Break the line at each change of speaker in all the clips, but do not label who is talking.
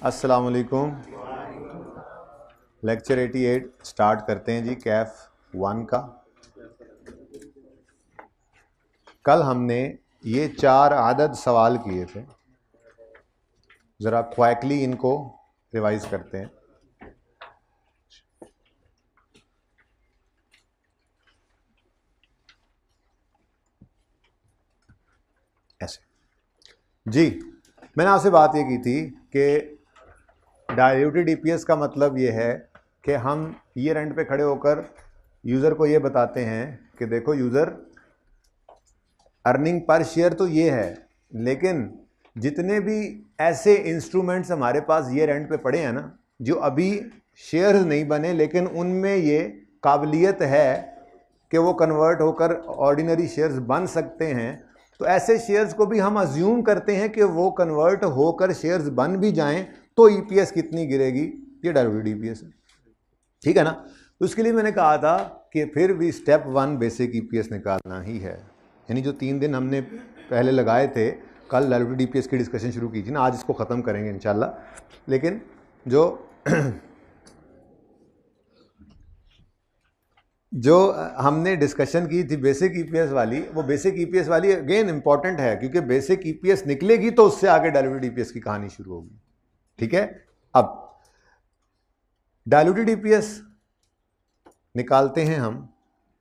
अस्सलाम वालेकुम। Lecture 88 start करते हैं जी, कैफ 1 का। कल हमने ये 4 आदद सवाल किए थे, ज़रा क्वाइकली इनको रिवाइज करते हैं। ऐसे जी, मैंने आपसे बात ये की थी कि डायल्यूटेड ईपीएस का मतलब ये है कि हम ईयर एंड पे खड़े होकर यूज़र को ये बताते हैं कि देखो यूज़र, अर्निंग पर शेयर तो ये है, लेकिन जितने भी ऐसे इंस्ट्रूमेंट्स हमारे पास ईयर एंड पे पड़े हैं ना, जो अभी शेयर्स नहीं बने लेकिन उनमें ये काबिलियत है कि वो कन्वर्ट होकर ऑर्डिनरी शेयर्स बन सकते हैं, तो ऐसे शेयर्स को भी हम अज्यूम करते हैं कि वो कन्वर्ट होकर शेयर्स बन भी जाएं तो ईपीएस कितनी गिरेगी, ये डायल्यूटेड ईपीएस है। ठीक है ना। तो उसके लिए मैंने कहा था कि फिर भी स्टेप 1 बेसिक ईपीएस निकालना ही है। यानी जो 3 दिन हमने पहले लगाए थे, कल डायल्यूटेड ईपीएस की डिस्कशन शुरू की थी ना, आज इसको ख़त्म करेंगे इंशाल्लाह। लेकिन जो हमने डिस्कशन की थी बेसिक ईपीएस वाली, वो बेसिक ईपीएस वाली अगेन इंपॉर्टेंट है, क्योंकि बेसिक ईपीएस निकलेगी तो उससे आगे डायल्यूटेड ईपीएस की कहानी शुरू होगी। ठीक है। अब डायल्यूटेड ईपीएस निकालते हैं हम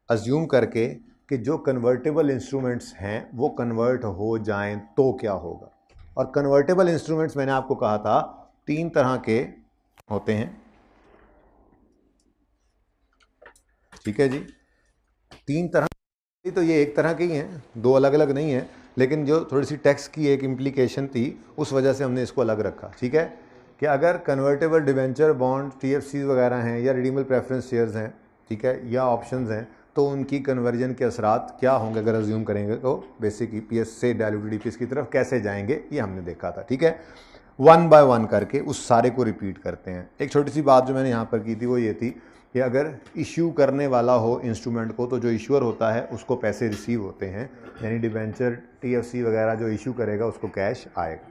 अज्यूम करके कि जो कन्वर्टेबल इंस्ट्रूमेंट्स हैं वो कन्वर्ट हो जाएं तो क्या होगा। और कन्वर्टेबल इंस्ट्रूमेंट्स मैंने आपको कहा था 3 तरह के होते हैं। ठीक है जी, 3 तरह, तो ये एक तरह के ही हैं, 2 अलग अलग नहीं हैं, लेकिन जो थोड़ी सी टैक्स की एक इम्प्लीकेशन थी उस वजह से हमने इसको अलग रखा। ठीक है, कि अगर कन्वर्टेबल डिवेंचर, बॉन्ड, टीएफसी वगैरह हैं, या रिडीमेबल प्रेफरेंस शेयर्स हैं, ठीक है, या ऑप्शंस हैं, तो उनकी कन्वर्जन के असरात क्या होंगे अगर अज्यूम करेंगे तो बेसिक ईपीएस से डायल्यूटेड ईपीएस की तरफ कैसे जाएंगे, ये हमने देखा था। ठीक है, 1 बाय 1 करके उस सारे को रिपीट करते हैं। एक छोटी सी बात जो मैंने यहाँ पर की थी वो ये थी कि अगर इश्यू करने वाला हो इंस्ट्रूमेंट को, तो जो इश्यूअर होता है उसको पैसे रिसीव होते हैं, यानी डिवेंचर, टीएफसी वगैरह जो इशू करेगा उसको कैश आएगा।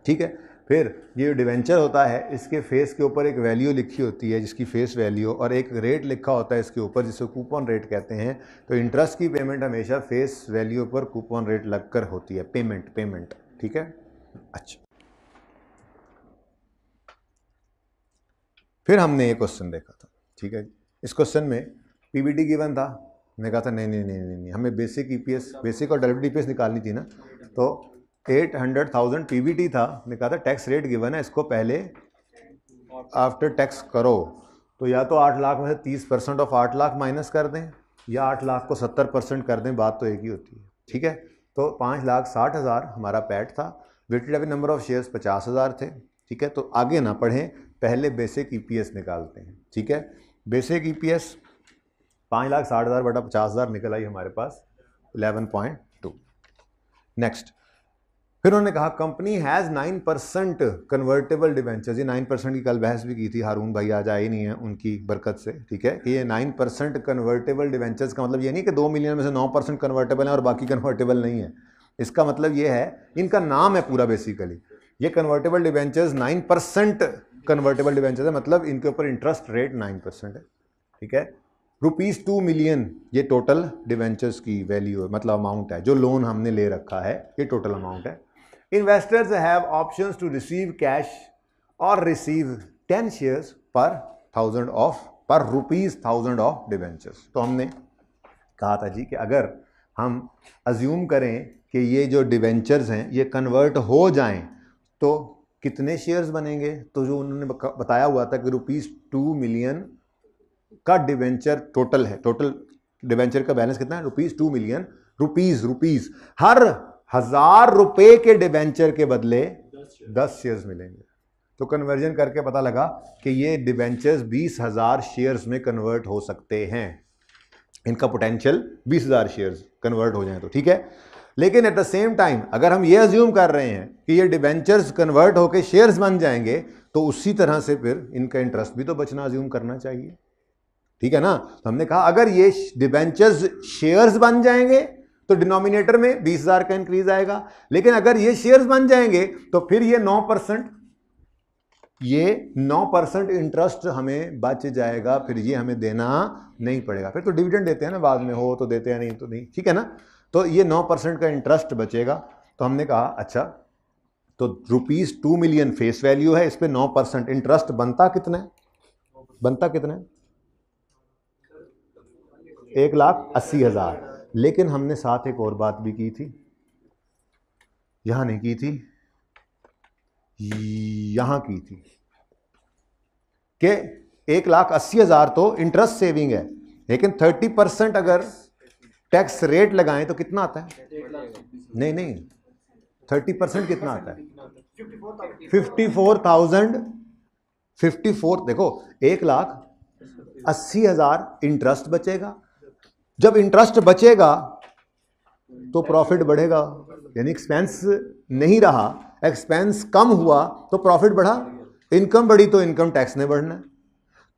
ठीक है, फिर ये डिवेंचर होता है, इसके फेस के ऊपर एक वैल्यू लिखी होती है जिसकी फेस वैल्यू, और एक रेट लिखा होता है इसके ऊपर जिसे कूपन रेट कहते हैं। तो इंटरेस्ट की पेमेंट हमेशा फेस वैल्यू पर कूपन रेट लगकर होती है, पेमेंट। ठीक है। अच्छा, फिर हमने ये क्वेश्चन देखा था। ठीक है, इस क्वेश्चन में पीबीटी गिवन था। मैंने कहा था नहीं, हमें बेसिक ईपीएस, बेसिक और डायल्यूटेड ईपीएस निकालनी थी ना, तो 800,000 पीबीटी था। मैंने कहा था टैक्स रेट गिवन है, इसको पहले आफ्टर टैक्स करो, तो या तो 8 लाख में से 30% ऑफ 8 लाख माइनस कर दें, या 8 लाख को 70% कर दें, बात तो एक ही होती है। ठीक है, तो 5,60,000 हमारा पैट था। Weighted average number of shares 50,000 थे। ठीक है, तो आगे ना पढ़ें, पहले बेसिक ईपीएस निकालते हैं। ठीक है, बेसिक ईपीएस 5,60,000 बटा 50,000 निकल आई हमारे पास 11.2। नेक्स्ट, फिर उन्होंने कहा कंपनी हैज़ 9% कन्वर्टेबल डिवेंचर्स। ये 9% की कल बहस भी की थी, हारून भाई आज आए नहीं है उनकी बरकत से। ठीक है, कि ये 9% कन्वर्टेबल डिवेंचर्स का मतलब ये नहीं कि 2 मिलियन में से 9% कन्वर्टेबल है और बाकी कन्वर्टेबल नहीं है। इसका मतलब ये है, इनका नाम है पूरा बेसिकली, ये कन्वर्टेबल डिवेंचर्स 9% कन्वर्टेबल डिवेंचर्स है, मतलब इनके ऊपर इंटरेस्ट रेट 9% है। ठीक है, ₹2 मिलियन ये टोटल डिवेंचर्स की वैल्यू है, मतलब अमाउंट है, जो लोन हमने ले रखा है, ये टोटल अमाउंट है। Investors have options to receive cash or receive 10 shares per ₹1,000 of debentures। तो हमने कहा था जी कि अगर हम अज्यूम करें कि ये जो डिवेंचर्स हैं ये कन्वर्ट हो जाएं तो कितने शेयर्स बनेंगे, तो जो उन्होंने बताया हुआ था कि ₹2 मिलियन का डिवेंचर टोटल है, टोटल डिवेंचर का बैलेंस कितना है, ₹2 मिलियन। रुपीज हर 1,000 रुपए के डिवेंचर के बदले 10 शेयर्स मिलेंगे। तो कन्वर्जन करके पता लगा कि ये डिवेंचर्स 20,000 शेयर्स में कन्वर्ट हो सकते हैं। इनका पोटेंशियल 20,000 शेयर्स कन्वर्ट हो जाए तो। ठीक है, लेकिन एट द सेम टाइम अगर हम ये अज्यूम कर रहे हैं कि ये डिवेंचर्स कन्वर्ट होकर शेयर्स बन जाएंगे, तो उसी तरह से फिर इनका इंटरेस्ट भी तो बचना अज्यूम करना चाहिए। ठीक है ना। तो हमने कहा अगर ये डिवेंचर्स शेयर्स बन जाएंगे तो डिनोमिनेटर में 20,000 का इंक्रीज आएगा, लेकिन अगर ये शेयर्स बन जाएंगे तो फिर ये 9% ये 9% इंटरेस्ट हमें बच जाएगा, फिर ये हमें देना नहीं पड़ेगा। फिर तो डिविडेंड देते हैं ना बाद में, हो तो देते हैं, नहीं तो नहीं, ठीक है ना। तो ये 9% का इंटरेस्ट बचेगा। तो हमने कहा अच्छा, तो ₹2 मिलियन फेस वैल्यू है, इस पे 9% इंटरेस्ट बनता कितना है? बनता कितना है? 1,80,000। लेकिन हमने साथ एक और बात भी की थी, यहां नहीं की थी, यहां की थी, कि 1,80,000 तो इंटरेस्ट सेविंग है, लेकिन 30% अगर टैक्स रेट लगाएं तो कितना आता है? नहीं, 30% कितना आता है? 54,000। देखो 1,80,000 इंटरेस्ट बचेगा, जब इंटरेस्ट बचेगा तो प्रॉफिट बढ़ेगा, यानी एक्सपेंस नहीं रहा, एक्सपेंस कम हुआ तो प्रॉफिट बढ़ा, इनकम बढ़ी तो इनकम टैक्स ने बढ़ना है।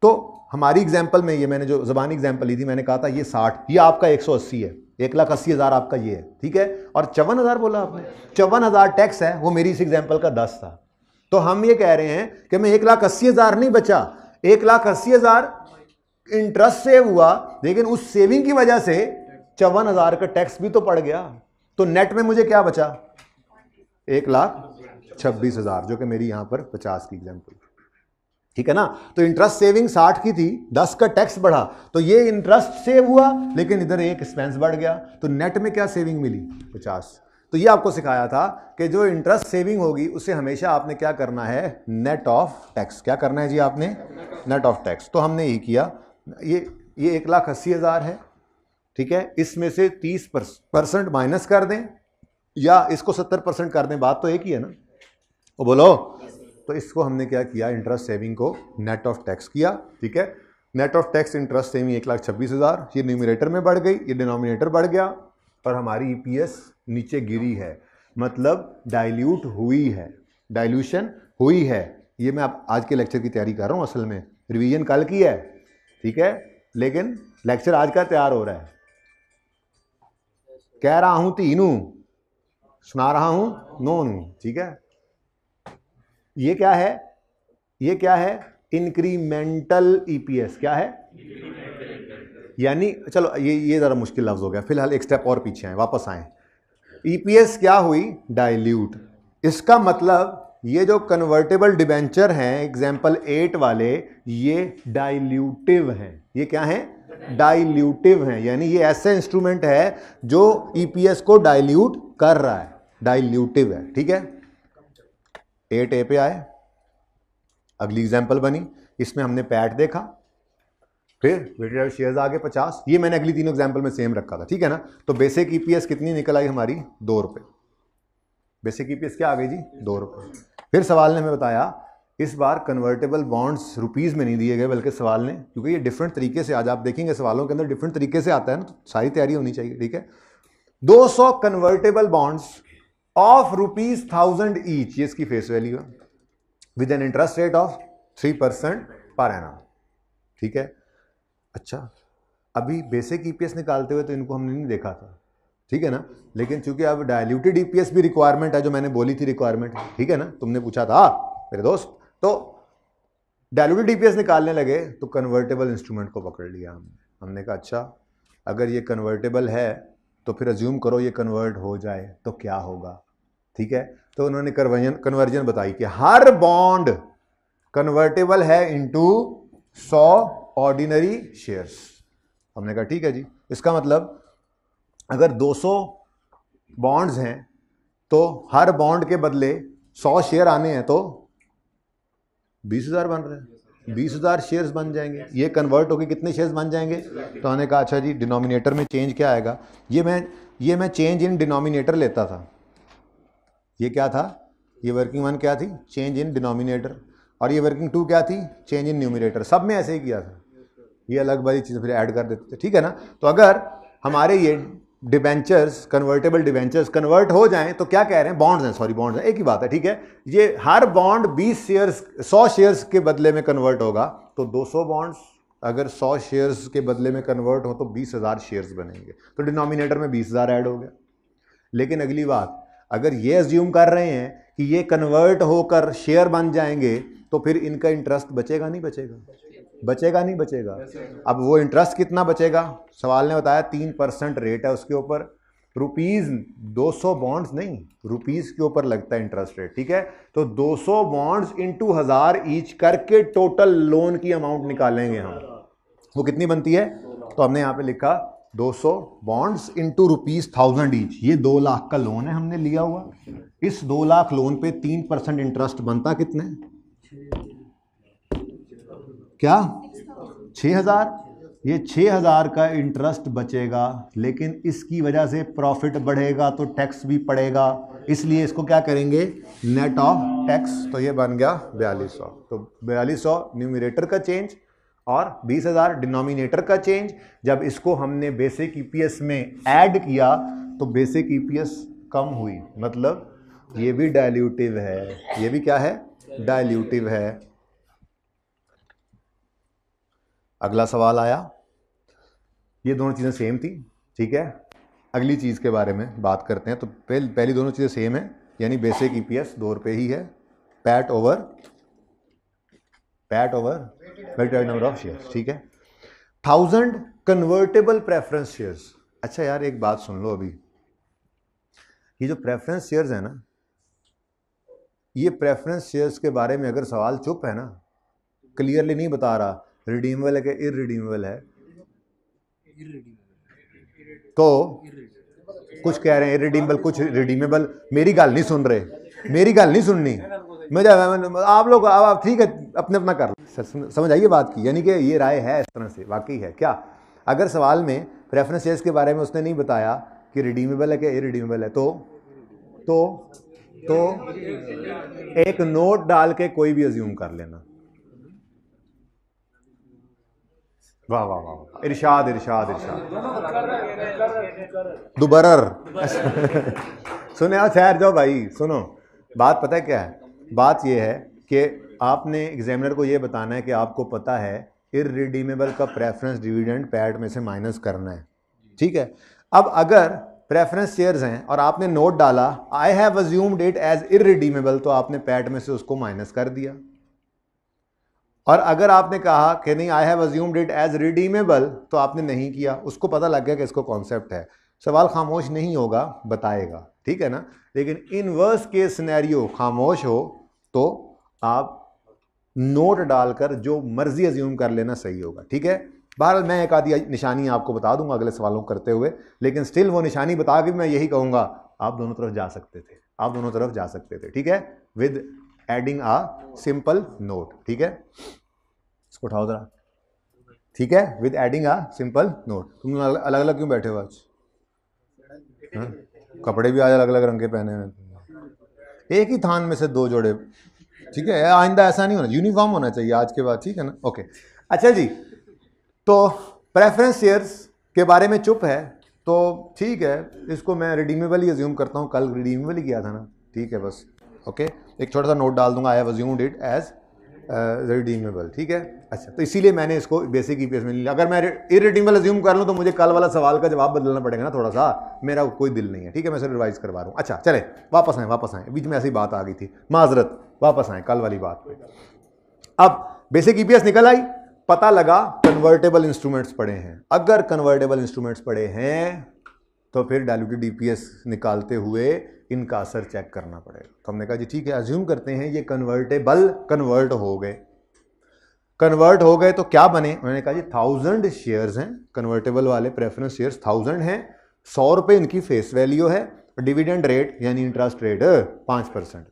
तो हमारी एग्जांपल में, ये मैंने जो ज़बानी एग्जांपल ली थी, मैंने कहा था ये 60, ये आपका 180 है, 1,80,000 आपका ये है, ठीक है, और 54,000 बोला आपने, 54,000 टैक्स है, वो मेरी इस एग्जांपल का 10 था। तो हम ये कह रहे हैं कि मैं 1,80,000 नहीं बचा, 1,80,000 इंटरेस्ट सेव हुआ, लेकिन उस सेविंग की वजह से 54,000 का टैक्स भी तो पड़ गया, तो नेट में मुझे क्या बचा? 1,26,000, जो कि मेरी यहां पर 50 की एग्जांपल, ठीक है ना। तो इंटरेस्ट सेविंग 60 की थी, 10 का टैक्स बढ़ा, तो ये इंटरेस्ट सेव हुआ, लेकिन इधर एक एक्सपेंस बढ़ गया, तो नेट में क्या सेविंग मिली? 50। तो ये आपको सिखाया था कि जो इंटरेस्ट सेविंग होगी उसे हमेशा आपने क्या करना है? Net of tax. क्या करना है जी आपने? Net of tax. तो हमने ये किया, ये 1,80,000 है, ठीक है, इसमें से 30% माइनस कर दें या इसको 70% कर दें, बात तो एक ही है ना, वो बोलो। तो इसको हमने क्या किया? इंटरेस्ट सेविंग को नेट ऑफ टैक्स किया, ठीक है। Net of tax interest saving 1,26,000, ये न्यूमरेटर में बढ़ गई, ये डिनोमिनेटर बढ़ गया, और हमारी ईपीएस नीचे गिरी है, मतलब डाइल्यूट हुई है, डाइल्यूशन हुई है। ये मैं आज के लेक्चर की तैयारी कर रहा हूँ, असल में रिवीजन कल की है, ठीक है, लेकिन लेक्चर आज का तैयार हो रहा है। कह रहा हूं तीनू, सुना रहा हूं नोनू, ठीक है। ये क्या है? ये क्या है? Incremental EPS. क्या है? यानी चलो ये जरा मुश्किल लफ्ज हो गया, फिलहाल एक स्टेप और पीछे आए, वापस आए। ईपीएस क्या हुई? डाइल्यूट। इसका मतलब ये जो कन्वर्टेबल डिबेंचर हैं एग्जाम्पल 8 वाले, ये डाइल्यूटिव हैं। ये क्या है? डाइल्यूटिव हैं, यानी ये ऐसा इंस्ट्रूमेंट है जो ईपीएस को डाइल्यूट कर रहा है, डाइल्यूटिव है, ठीक है। 8A पे आए, अगली एग्जाम्पल बनी, इसमें हमने पैट देखा, फिर वेटेड शेयर्स आगे 50, ये मैंने अगली तीनों एग्जाम्पल में सेम रखा था, ठीक है ना। तो बेसिक ईपीएस कितनी निकल आई हमारी? 2 रुपये। बेसिक ईपीएस क्या आ गई जी? 2 रुपये। फिर सवाल ने हमें बताया, इस बार कन्वर्टेबल बॉन्ड्स रुपीज़ में नहीं दिए गए, बल्कि सवाल ने, क्योंकि ये डिफरेंट तरीके से, आज आप देखेंगे सवालों के अंदर डिफरेंट तरीके से आता है ना, तो सारी तैयारी होनी चाहिए, ठीक है। 200 कन्वर्टेबल बॉन्ड्स ऑफ ₹1,000 ईच, ये इसकी फेस वैल्यू है, with an interest rate of 3% per annum, ठीक है। अच्छा, अभी बेसिक ईपीएस निकालते हुए तो इनको हमने नहीं देखा था, ठीक है ना, लेकिन चूंकि अब डायल्यूटेड ईपीएस भी रिक्वायरमेंट है, जो मैंने बोली थी रिक्वायरमेंट, ठीक है ना, तुमने पूछा था मेरे दोस्त, तो डायल्यूटेड ईपीएस निकालने लगे तो कन्वर्टेबल इंस्ट्रूमेंट को पकड़ लिया हमने कहा अच्छा, अगर ये कन्वर्टेबल है तो फिर अज्यूम करो ये कन्वर्ट हो जाए तो क्या होगा, ठीक है। तो उन्होंने कन्वर्जन बताई कि हर बॉन्ड कन्वर्टेबल है इनटू 100 ऑर्डिनरी शेयर्स। हमने कहा ठीक है जी, इसका मतलब अगर 200 बॉन्ड्स हैं तो हर बॉन्ड के बदले 100 शेयर आने हैं, तो 20,000 बन रहे हैं, 20,000 शेयर्स बन जाएंगे। ये कन्वर्ट होकर कितने शेयर्स बन जाएंगे? तो हमने कहा अच्छा जी, डिनोमिनेटर में चेंज क्या आएगा? ये मैं चेंज इन डिनोमिनेटर लेता था। ये क्या था? ये वर्किंग 1 क्या थी? Change in denominator. और ये वर्किंग 2 क्या थी? Change in numerator. सब में ऐसे ही किया था, ये अलग वाली चीज़ फिर ऐड कर देते थे, ठीक है ना। तो अगर हमारे ये डिबेंचर्स, कन्वर्टेबल डिबेंचर्स कन्वर्ट हो जाएं तो क्या कह रहे हैं? बॉन्ड्स हैं, सॉरी बॉन्ड्स हैं, एक ही बात है, ठीक है। ये हर बॉन्ड 20 शेयर्स, 100 शेयर्स के बदले में कन्वर्ट होगा, तो 200 बॉन्ड्स अगर 100 शेयर्स के बदले में कन्वर्ट हो तो 20,000 शेयर्स बनेंगे, तो डिनोमिनेटर में 20,000 ऐड हो गया। लेकिन अगली बात, अगर ये अज्यूम कर रहे हैं कि ये कन्वर्ट होकर शेयर बन जाएंगे तो फिर इनका इंटरेस्ट बचेगा नहीं बचेगा? बचेगा नहीं बचेगा? अब वो इंटरेस्ट कितना बचेगा? सवाल ने बताया 3% रेट है उसके ऊपर, रुपीज 200 बॉन्ड्स नहीं, रुपीज के ऊपर लगता है इंटरेस्ट रेट, ठीक है? तो 200 बॉन्ड्स इंटू 1000 ईच करके टोटल लोन की अमाउंट निकालेंगे हम, वो कितनी बनती है? तो हमने यहाँ पे लिखा 200 बॉन्ड्स इंटू ₹1000 ईच, ये 2 लाख का लोन है हमने लिया हुआ। इस 2 लाख लोन पे 3% इंटरेस्ट बनता कितने? क्या? 6000। ये 6000 का इंटरेस्ट बचेगा, लेकिन इसकी वजह से प्रॉफिट बढ़ेगा तो टैक्स भी पड़ेगा, इसलिए इसको क्या करेंगे? Net of tax. तो ये बन गया 4200। तो 4200 न्यूमरेटर का चेंज और 20000 डिनोमिनेटर का चेंज। जब इसको हमने बेसिक ईपीएस में ऐड किया तो बेसिक ईपीएस कम हुई, मतलब ये भी डाइल्यूटिव है, ये भी क्या है? डाइल्यूटिव है। अगला सवाल आया, ये दोनों चीज़ें सेम थी, ठीक है? अगली चीज़ के बारे में बात करते हैं। तो पहली दोनों चीज़ें सेम है, यानी बेसिक ईपीएस 2 रुपये ही है, PAT over weighted number of shares, ठीक है? 1000 कन्वर्टेबल प्रेफरेंस शेयर्स। अच्छा यार एक बात सुन लो, अभी ये जो प्रेफरेंस शेयर्स है ना, ये प्रेफरेंस शेयर्स के बारे में अगर सवाल चुप है ना, क्लियरली नहीं बता रहा रिडीमेबल है कि इररिडीमेबल है, तो कुछ कह रहे हैं इररिडीमेबल, कुछ रिडीमेबल। मेरी गल नहीं सुन रहे, मेरी गल नहीं सुननी मुझे, आप लोग आप ठीक है अपने अपना कर लो। समझ आइए बात की, यानी कि ये राय है इस तरह से, वाकई है क्या? अगर सवाल में प्रेफरेंस शेयर्स के बारे में उसने नहीं बताया कि रिडीमेबल है कि इररिडीमेबल है, तो एक नोट डाल के कोई भी अज्यूम कर लेना। वाह वाह वाह, इरशाद इरशाद इरशाद, दुबरर। सुने आप, ठहर जाओ भाई, सुनो बात। पता है क्या है बात? यह है कि आपने एग्जामिनर को यह बताना है कि आपको पता है इररिडीमेबल का प्रेफरेंस डिविडेंड पैट में से माइनस करना है, ठीक है? अब अगर प्रेफरेंस शेयर्स हैं और आपने नोट डाला I have assumed it as irredeemable, तो आपने पैट में से उसको माइनस कर दिया। और अगर आपने कहा कि नहीं I have assumed it as redeemable, तो आपने नहीं किया, उसको पता लग गया कि इसको कॉन्सेप्ट है। सवाल खामोश नहीं होगा, बताएगा, ठीक है ना? लेकिन इनवर्स केस सिनेरियो खामोश हो तो आप नोट डालकर जो मर्जी अज्यूम कर लेना सही होगा, ठीक है? बहरहाल मैं एक आधी निशानी आपको बता दूंगा अगले सवालों को करते हुए, लेकिन स्टिल वो निशानी बता के मैं यही कहूंगा आप दोनों तरफ जा सकते थे, आप दोनों तरफ जा सकते थे, ठीक है? With adding a simple note, ठीक है? इसको उठाओ जरा, ठीक है? With adding a simple note. तुम अलग अलग क्यों बैठे हो आज? हाँ? कपड़े भी आज अलग अलग रंग के पहने हुए, एक ही थान में से 2 जोड़े, ठीक है? आइंदा ऐसा नहीं होना, यूनिफॉर्म होना चाहिए आज के बाद, ठीक है ना? ओके, अच्छा जी, तो प्रेफरेंस शेयर्स के बारे में चुप है तो ठीक है, इसको मैं रिडीमेबल ही अज्यूम करता हूँ, कल रिडीमेबल ही किया था ना, ठीक है? बस ओके, एक छोटा सा नोट डाल दूंगा, I have assumed it as redeemable, ठीक है? अच्छा, तो इसीलिए मैंने इसको बेसिक ईपीएस में लिया। अगर मैं इररिडीमेबल अज्यूम कर लूँ तो मुझे कल वाला सवाल का जवाब बदलना पड़ेगा ना थोड़ा सा, मेरा कोई दिल नहीं है, ठीक है? मैं सिर्फ रिवाइज करवा रहा हूँ। अच्छा चले, वापस आए, बीच में ऐसी बात आ गई थी, माजरत, वापस आए कल वाली बात पे। अब बेसिक ईपीएस निकल आई, पता लगा कन्वर्टेबल इंस्ट्रूमेंट्स पड़े हैं। अगर कन्वर्टेबल इंस्ट्रूमेंट्स पड़े हैं तो फिर डाइल्यूटेड ईपीएस निकालते हुए इनका असर चेक करना पड़ेगा। तो हमने कहा जी ठीक है, अज्यूम करते हैं ये कन्वर्टेबल कन्वर्ट हो गए तो क्या बने? उन्होंने कहा जी 1000 शेयर्स हैं कन्वर्टेबल वाले, प्रेफरेंस शेयर्स 1000 हैं, 100 रुपये इनकी फेस वैल्यू है, डिविडेंड रेट यानी interest rate 5%।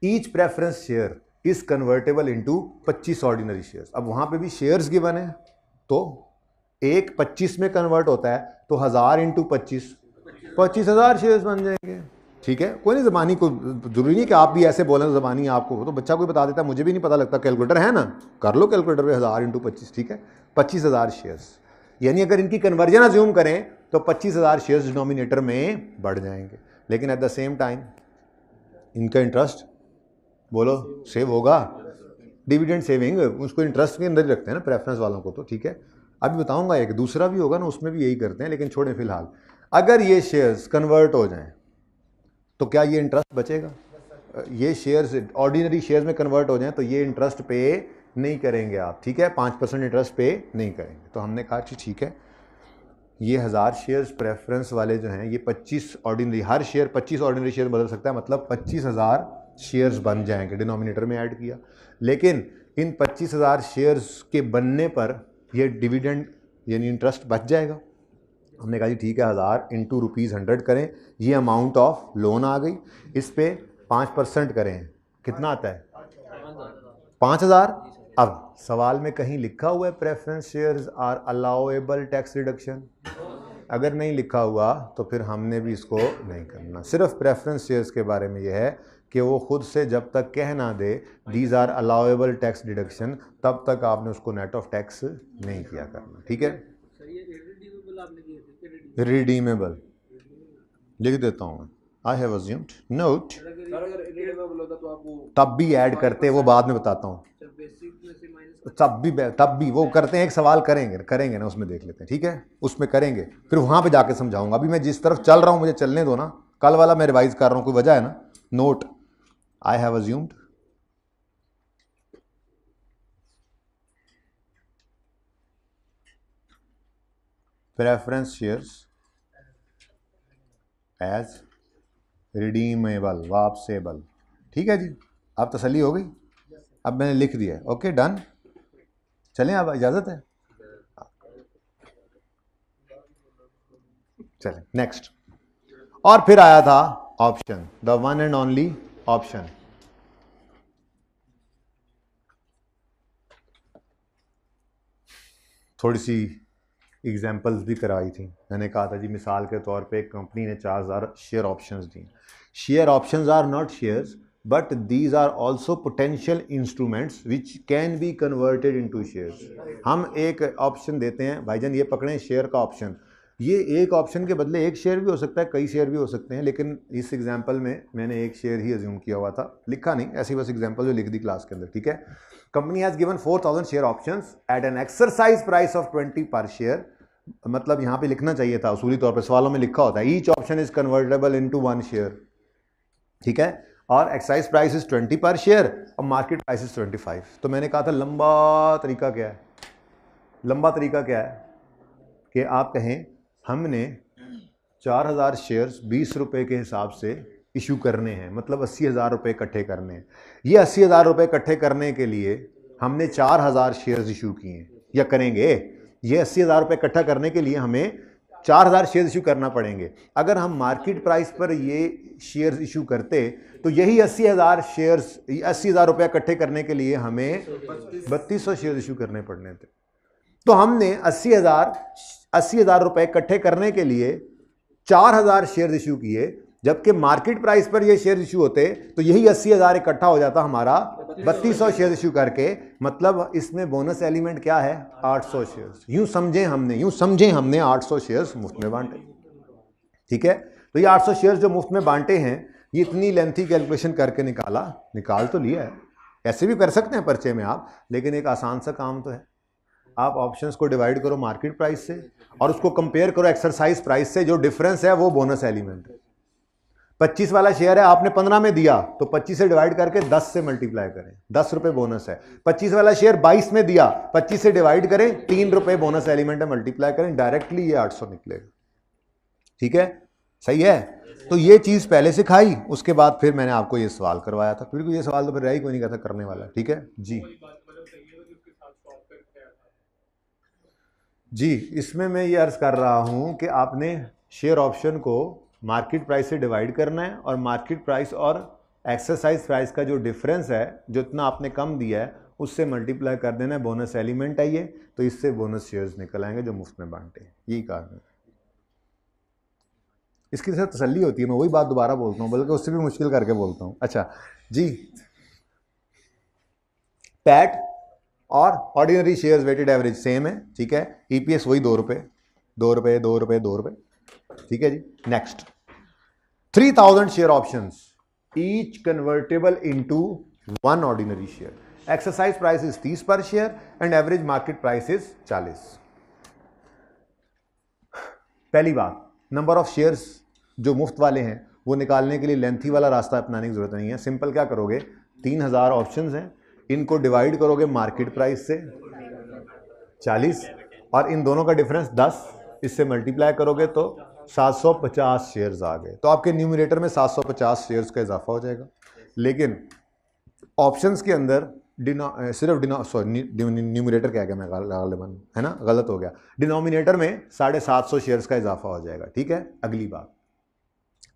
Each preference share is convertible into 25 ordinary shares. अब वहां पे भी शेयर्स गिवन है, तो एक 25 में कन्वर्ट होता है, तो 1000 इंटू 25,000 शेयर्स बन जाएंगे, ठीक है? कोई नहीं, ज़बानी को जरूरी नहीं कि आप भी ऐसे बोलें ज़बानी आपको, तो बच्चा कोई बता देता, मुझे भी नहीं पता लगता, कैलकुलेटर है ना, कर लो कैलकुलेटर पे, 1000 इंटू 25, ठीक है? 25,000 शेयर्स, यानी अगर इनकी कन्वर्जन अज्यूम करें तो 25,000 शेयर्स डिनोमिनेटर में बढ़ जाएंगे, लेकिन एट द सेम टाइम इनका इंटरेस्ट बोलो सेव होगा, डिविडेंड सेविंग, उसको इंटरेस्ट के अंदर ही रखते हैं ना प्रेफरेंस वालों को, तो ठीक है? अभी बताऊंगा, एक दूसरा भी होगा ना, उसमें भी यही करते हैं, लेकिन छोड़ें फिलहाल। अगर ये शेयर्स कन्वर्ट हो जाएं तो क्या ये इंटरेस्ट बचेगा? ये शेयर्स ऑर्डिनरी शेयर्स में कन्वर्ट हो जाएं तो ये इंटरेस्ट पे नहीं करेंगे आप, ठीक है, 5% इंटरेस्ट पे नहीं करेंगे। तो हमने कहा कि ठीक है, ये 1000 शेयर्स प्रेफरेंस वाले जो हैं ये 25 ऑर्डिनरी, हर शेयर 25 ऑर्डिनरी शेयर बदल सकता है, मतलब 25,000 शेयर्स बन जाएंगे, डिनोमिनेटर में ऐड किया। लेकिन इन 25,000 शेयर्स के बनने पर ये डिविडेंड यानी इंटरेस्ट बच जाएगा। हमने कहा जी ठीक है, 1000 इंटू ₹100 करें, ये अमाउंट ऑफ लोन आ गई, इस पे 5% करें, कितना आता है 5000। अब सवाल में कहीं लिखा हुआ है preference shares are allowable tax reduction? अगर नहीं लिखा हुआ तो फिर हमने भी इसको नहीं करना। सिर्फ प्रेफरेंस शेयर्स के बारे में यह है कि वो खुद से जब तक कह ना दे these are allowable tax deduction, तब तक आपने उसको नेट ऑफ टैक्स नहीं किया करना, ठीक है। रिडीमेबल लिख देता हूँ, आई हैव अज्यूम्ड नोट, तब भी ऐड करते, वो बाद में बताता हूँ, तब भी वो करते हैं, एक सवाल करेंगे ना, उसमें देख लेते हैं, ठीक है, उसमें करेंगे, फिर वहाँ पे जाके समझाऊंगा। अभी मैं जिस तरफ चल रहा हूँ मुझे चलने दो ना, कल वाला मैं रिवाइज कर रहा हूँ, कोई वजह है ना। Note, I have assumed preference shares as redeemable, वापसेबल, ठीक है जी। अब तसल्ली हो गई, अब मैंने लिख दिया, ओके डन। चलें, अब इजाज़त है, चलें नेक्स्ट। और फिर आया था option, the one and only option. थोड़ी सी एग्जाम्पल्स भी कराई थी, मैंने कहा था जी मिसाल के तौर पे एक कंपनी ने 4000 शेयर ऑप्शंस दी। Share options are not shares but these are also potential instruments which can be converted into shares. हम एक ऑप्शन देते हैं, भाईजान ये पकड़ें शेयर का ऑप्शन, ये एक ऑप्शन के बदले एक शेयर भी हो सकता है, कई शेयर भी हो सकते हैं, लेकिन इस एग्जाम्पल में मैंने एक शेयर ही अज्यूम किया हुआ था, लिखा नहीं, ऐसी बस एग्जाम्पल जो लिख दी क्लास के अंदर, ठीक है। Company has given 4000 share options at an exercise price of 20 per share, मतलब यहाँ पे लिखना चाहिए था, उसूली तौर पे सवालों में लिखा होता है each option is convertible into 1 share, ठीक है, और exercise price is 20 per share और मार्केट प्राइस इज 25। तो मैंने कहा था लंबा तरीका क्या है, लंबा तरीका क्या है कि आप कहें हमने 4000 शेयर्स 20 रुपये के हिसाब से इशू करने हैं, मतलब 80,000 रुपये इकट्ठे करने हैं। ये 80,000 रुपये इकट्ठे करने के लिए हमने 4000 शेयर्स इशू किए हैं या करेंगे। ये 80,000 रुपये इकट्ठा करने के लिए हमें 4000 शेयर्स इशू करना पड़ेंगे। अगर हम मार्केट प्राइस पर ये शेयर्स इशू करते तो यही 80,000 शेयर्स, 80,000 रुपये इकट्ठे करने के लिए हमें 3200 शेयर्स इशू करने पड़ने थे। तो हमने 80,000 रुपये इकट्ठे करने के लिए 4000 शेयर्स इशू किए, जबकि मार्केट प्राइस पर ये शेयर इशू होते तो यही 80,000 इकट्ठा हो जाता हमारा 3200 शेयर इशू करके, मतलब इसमें बोनस एलिमेंट क्या है 800 शेयर्स। यूं समझें हमने 800 शेयर्स मुफ्त में बांटे, ठीक है। तो ये 800 शेयर्स जो मुफ्त में बांटे हैं, ये इतनी लेंथी कैलकुलेशन करके निकाल तो लिया है, ऐसे भी कर सकते हैं पर्चे में आप, लेकिन एक आसान सा काम तो है। आप ऑप्शंस को डिवाइड करो मार्केट प्राइस से और उसको कंपेयर करो एक्सरसाइज प्राइस से, जो डिफरेंस है वो बोनस एलिमेंट है। 25 वाला शेयर है, आपने 15 में दिया तो 25 से डिवाइड करके 10 से मल्टीप्लाई करें, 10 रुपए बोनस है। 25 वाला शेयर 22 में दिया, 25 से डिवाइड करें, 3 रुपए बोनस एलिमेंट है, मल्टीप्लाई करें, डायरेक्टली ये 800 निकलेगा, ठीक है, सही है। तो ये चीज पहले सिखाई, उसके बाद फिर मैंने आपको ये सवाल करवाया था, फिर ये सवाल तो फिर रह ही कोई नहीं कहता करने वाला, ठीक है जी। इसमें मैं ये अर्ज कर रहा हूं कि आपने शेयर ऑप्शन को मार्केट प्राइस से डिवाइड करना है और मार्केट प्राइस और एक्सरसाइज प्राइस का जो डिफरेंस है, जो इतना आपने कम दिया है, उससे मल्टीप्लाई कर देना है, बोनस एलिमेंट है ये, तो इससे बोनस शेयर्स निकल आएंगे जो मुफ्त में बांटे, यही कारण है। इसकी तरह तसल्ली होती है, मैं वही बात दोबारा बोलता हूँ, बल्कि उससे भी मुश्किल करके बोलता हूँ। अच्छा जी, पैट और ordinary shares weighted average same है, ठीक है। ईपीएस वही 2 रुपये, 2 रुपये, 2 रुपये, 2 रुपये, ठीक है जी। Next, 3000 share options each convertible into 1 ordinary share, exercise price is 30 per share and average market price is 40। पहली बात, नंबर ऑफ शेयर्स जो मुफ्त वाले हैं वो निकालने के लिए लेंथी वाला रास्ता अपनाने की ज़रूरत नहीं है। सिंपल क्या करोगे, 3000 ऑप्शंस हैं, इनको डिवाइड करोगे मार्केट प्राइस से 40 और इन दोनों का डिफरेंस 10, इससे मल्टीप्लाई करोगे तो 750 शेयर्स आ गए। तो आपके न्यूमरेटर में 750 शेयर्स का इजाफा हो जाएगा। लेकिन ऑप्शंस के अंदर सिर्फ न्यूमरेटर क्या गया मैं गालिबन, है ना, गलत हो गया, डिनोमिनेटर में 750 शेयर्स का इजाफा हो जाएगा। ठीक है, अगली बात,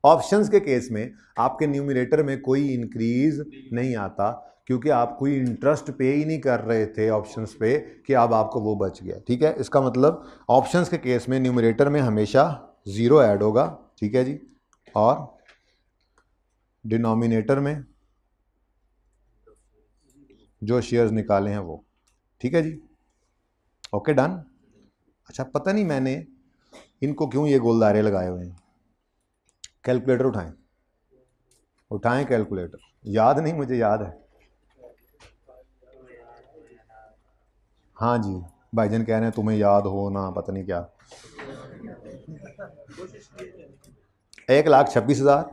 ऑप्शंस के केस में आपके न्यूमरेटर में कोई इंक्रीज नहीं आता, क्योंकि आप कोई इंटरेस्ट पे ही नहीं कर रहे थे ऑप्शंस पे कि अब आपको वो बच गया। ठीक है, इसका मतलब ऑप्शंस के केस में न्यूमरेटर में हमेशा 0 ऐड होगा। ठीक है जी, और डिनोमिनेटर में जो शेयर्स निकाले हैं वो। ठीक है जी, ओके डन। अच्छा, पता नहीं मैंने इनको क्यों ये गोलदारे लगाए हुए हैं। कैलकुलेटर उठाएं, उठाएं कैलकुलेटर, याद नहीं, मुझे याद है। हाँ जी, भाईजान कह रहे हैं तुम्हें याद हो ना, पता नहीं क्या। 1,26,000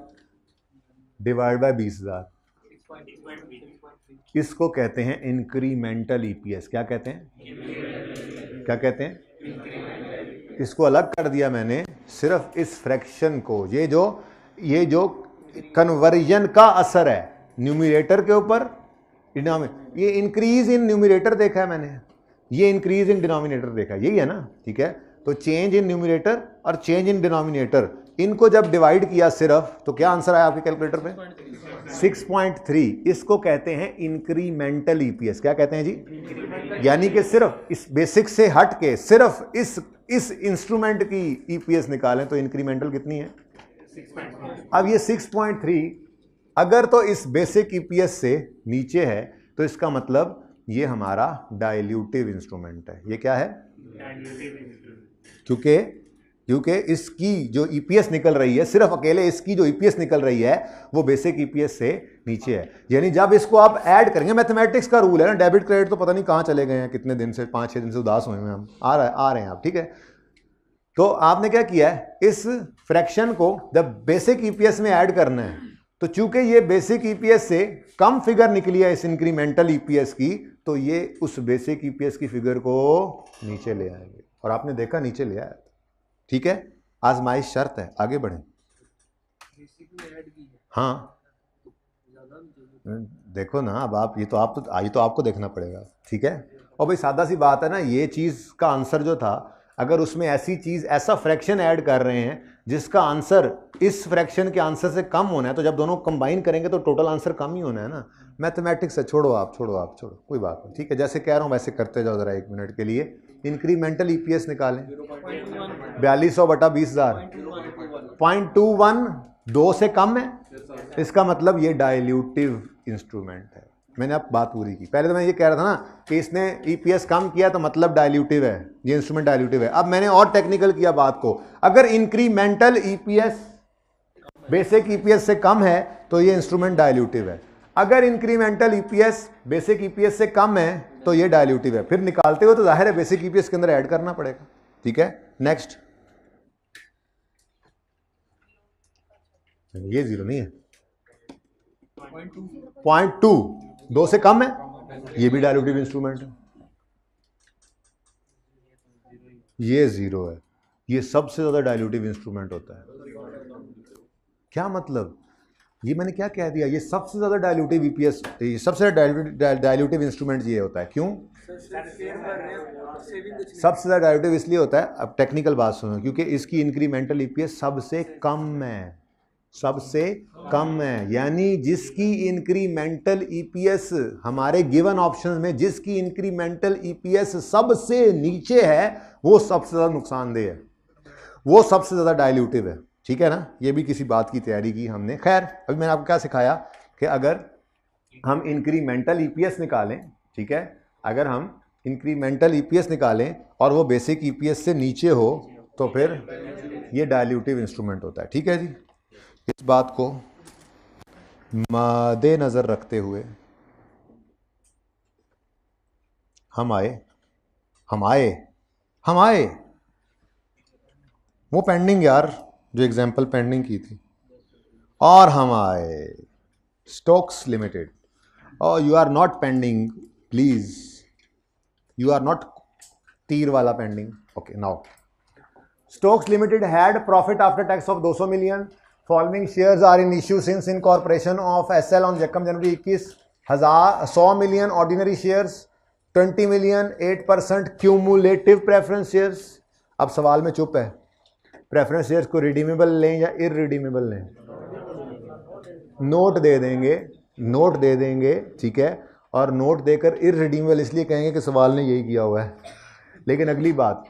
डिवाइड बाय 20,000, इसको कहते हैं इंक्रीमेंटल ईपीएस। क्या कहते हैं, क्या कहते हैं? इसको अलग कर दिया मैंने सिर्फ इस फ्रैक्शन को। ये जो कन्वर्जन का असर है न्यूमरेटर के ऊपर, ये इंक्रीज इन न्यूमरेटर देखा है मैंने, ये इंक्रीज इन डिनोमिनेटर देखा है, यही है ना। ठीक है, तो चेंज इन न्यूमरेटर और चेंज इन डिनोमिनेटर, इनको जब डिवाइड किया सिर्फ, तो क्या आंसर आया आपके कैलकुलेटर पे? 6.3। इसको कहते हैं इंक्रीमेंटल ईपीएस। क्या कहते हैं जी? यानी कि सिर्फ इस बेसिक से हट के सिर्फ इस इंस्ट्रूमेंट की ईपीएस निकालें तो इंक्रीमेंटल कितनी है? 6.3। अब ये 6.3 अगर तो इस बेसिक ईपीएस से नीचे है तो इसका मतलब ये हमारा डाइल्यूटिव इंस्ट्रूमेंट है। ये क्या है? क्योंकि इसकी जो ईपीएस निकल रही है, सिर्फ अकेले इसकी जो ईपीएस निकल रही है वो बेसिक ईपीएस से नीचे है। यानी जब इसको आप ऐड करेंगे, मैथमेटिक्स का रूल है ना, डेबिट क्रेडिट तो पता नहीं कहां चले गए हैं, कितने दिन से, 5-6 दिन से उदास हुए हैं हम, आ रहे हैं आप। ठीक है, तो आपने क्या किया है, इस फ्रैक्शन को जब बेसिक ईपीएस में ऐड करना है, तो चूंकि ये बेसिक ईपीएस से कम फिगर निकली है इस इंक्रीमेंटल ईपीएस की, तो ये उस बेसिक ईपीएस की फिगर को नीचे ले आएंगे, और आपने देखा नीचे ले आया। ठीक है, आजमाइश शर्त है, आगे बढ़ें। हाँ देखो ना, अब आप ये तो आपको देखना पड़ेगा। ठीक है, और भाई सादा सी बात है ना, ये चीज़ का आंसर जो था, अगर उसमें ऐसी चीज़, ऐसा फ्रैक्शन ऐड कर रहे हैं जिसका आंसर इस फ्रैक्शन के आंसर से कम होना है, तो जब दोनों कंबाइन करेंगे तो टोटल आंसर कम ही होना है ना। मैथमेटिक्स है, छोड़ो आप, कोई बात नहीं। ठीक है, जैसे कह रहा हूँ वैसे करते जाओ ज़रा 1 मिनट के लिए। इंक्रीमेंटल ईपीएस निकालें, 4200 बटा 20,000, 0.21, 2 से कम है, इसका मतलब ये डाइल्यूटिव इंस्ट्रूमेंट है। मैंने अब बात पूरी की। पहले तो मैं ये कह रहा था ना कि इसने ईपीएस कम किया तो मतलब डाइल्यूटिव है, ये इंस्ट्रूमेंट डाइल्यूटिव है। अब मैंने और टेक्निकल किया बात को, अगर इंक्रीमेंटल ईपीएस बेसिक ईपीएस से कम है तो ये इंस्ट्रूमेंट डाइल्यूटिव है, अगर इंक्रीमेंटल ईपीएस बेसिक ईपीएस से कम है तो ये डाइल्यूटिव है। फिर निकालते हुए तो जाहिर है बेसिक ईपीएस के अंदर ऐड करना पड़ेगा। ठीक है, नेक्स्ट। ये 0 नहीं है, 0.2, 2 से कम है, ये भी डाइल्यूटिव इंस्ट्रूमेंट है। ये 0 है, ये सबसे ज्यादा डाइल्यूटिव इंस्ट्रूमेंट होता है। क्या मतलब, ये मैंने क्या कह दिया, ये सबसे ज्यादा डाइल्यूटिव ईपीएस, सबसे डाइल्यूटिव इंस्ट्रूमेंट ये होता है। क्यों सबसे ज्यादा डाइल्यूटिव? इसलिए होता है, अब टेक्निकल बात सुनो, क्योंकि इसकी इंक्रीमेंटल ईपीएस सबसे कम है, सबसे कम है। यानी जिसकी इंक्रीमेंटल ईपीएस हमारे गिवन ऑप्शन में, जिसकी इंक्रीमेंटल ईपीएस सबसे नीचे है, वो सबसे ज्यादा नुकसानदेह है, वो सबसे ज्यादा डाइल्यूटिव है। ठीक है ना, ये भी किसी बात की तैयारी की हमने। खैर, अभी मैंने आपको क्या सिखाया कि अगर हम इंक्रीमेंटल ईपीएस निकालें, ठीक है, अगर हम इंक्रीमेंटल ईपीएस निकालें और वो बेसिक ईपीएस से नीचे हो तो फिर ये डाइल्यूटिव इंस्ट्रूमेंट होता है। ठीक है जी, इस बात को मद्देनजर रखते हुए हम आए वो पेंडिंग यार, जो एग्जाम्पल पेंडिंग की थी और हम आए स्टोक्स लिमिटेड, और you are not pending please, you are not तीर वाला pending. Okay, now Stokes Limited had profit after tax of 200 million. Following shares are in issue since incorporation of SL on January 21। 100 million ordinary shares, 20 million 8% cumulative preference shares. अब सवाल में चुप है, preference shares को redeemable लें या irredeemable लें? Note दे देंगे, नोट दे देंगे, ठीक है, और नोट देकर इररिडीमेबल इसलिए कहेंगे कि सवाल ने यही किया हुआ है। लेकिन अगली बात,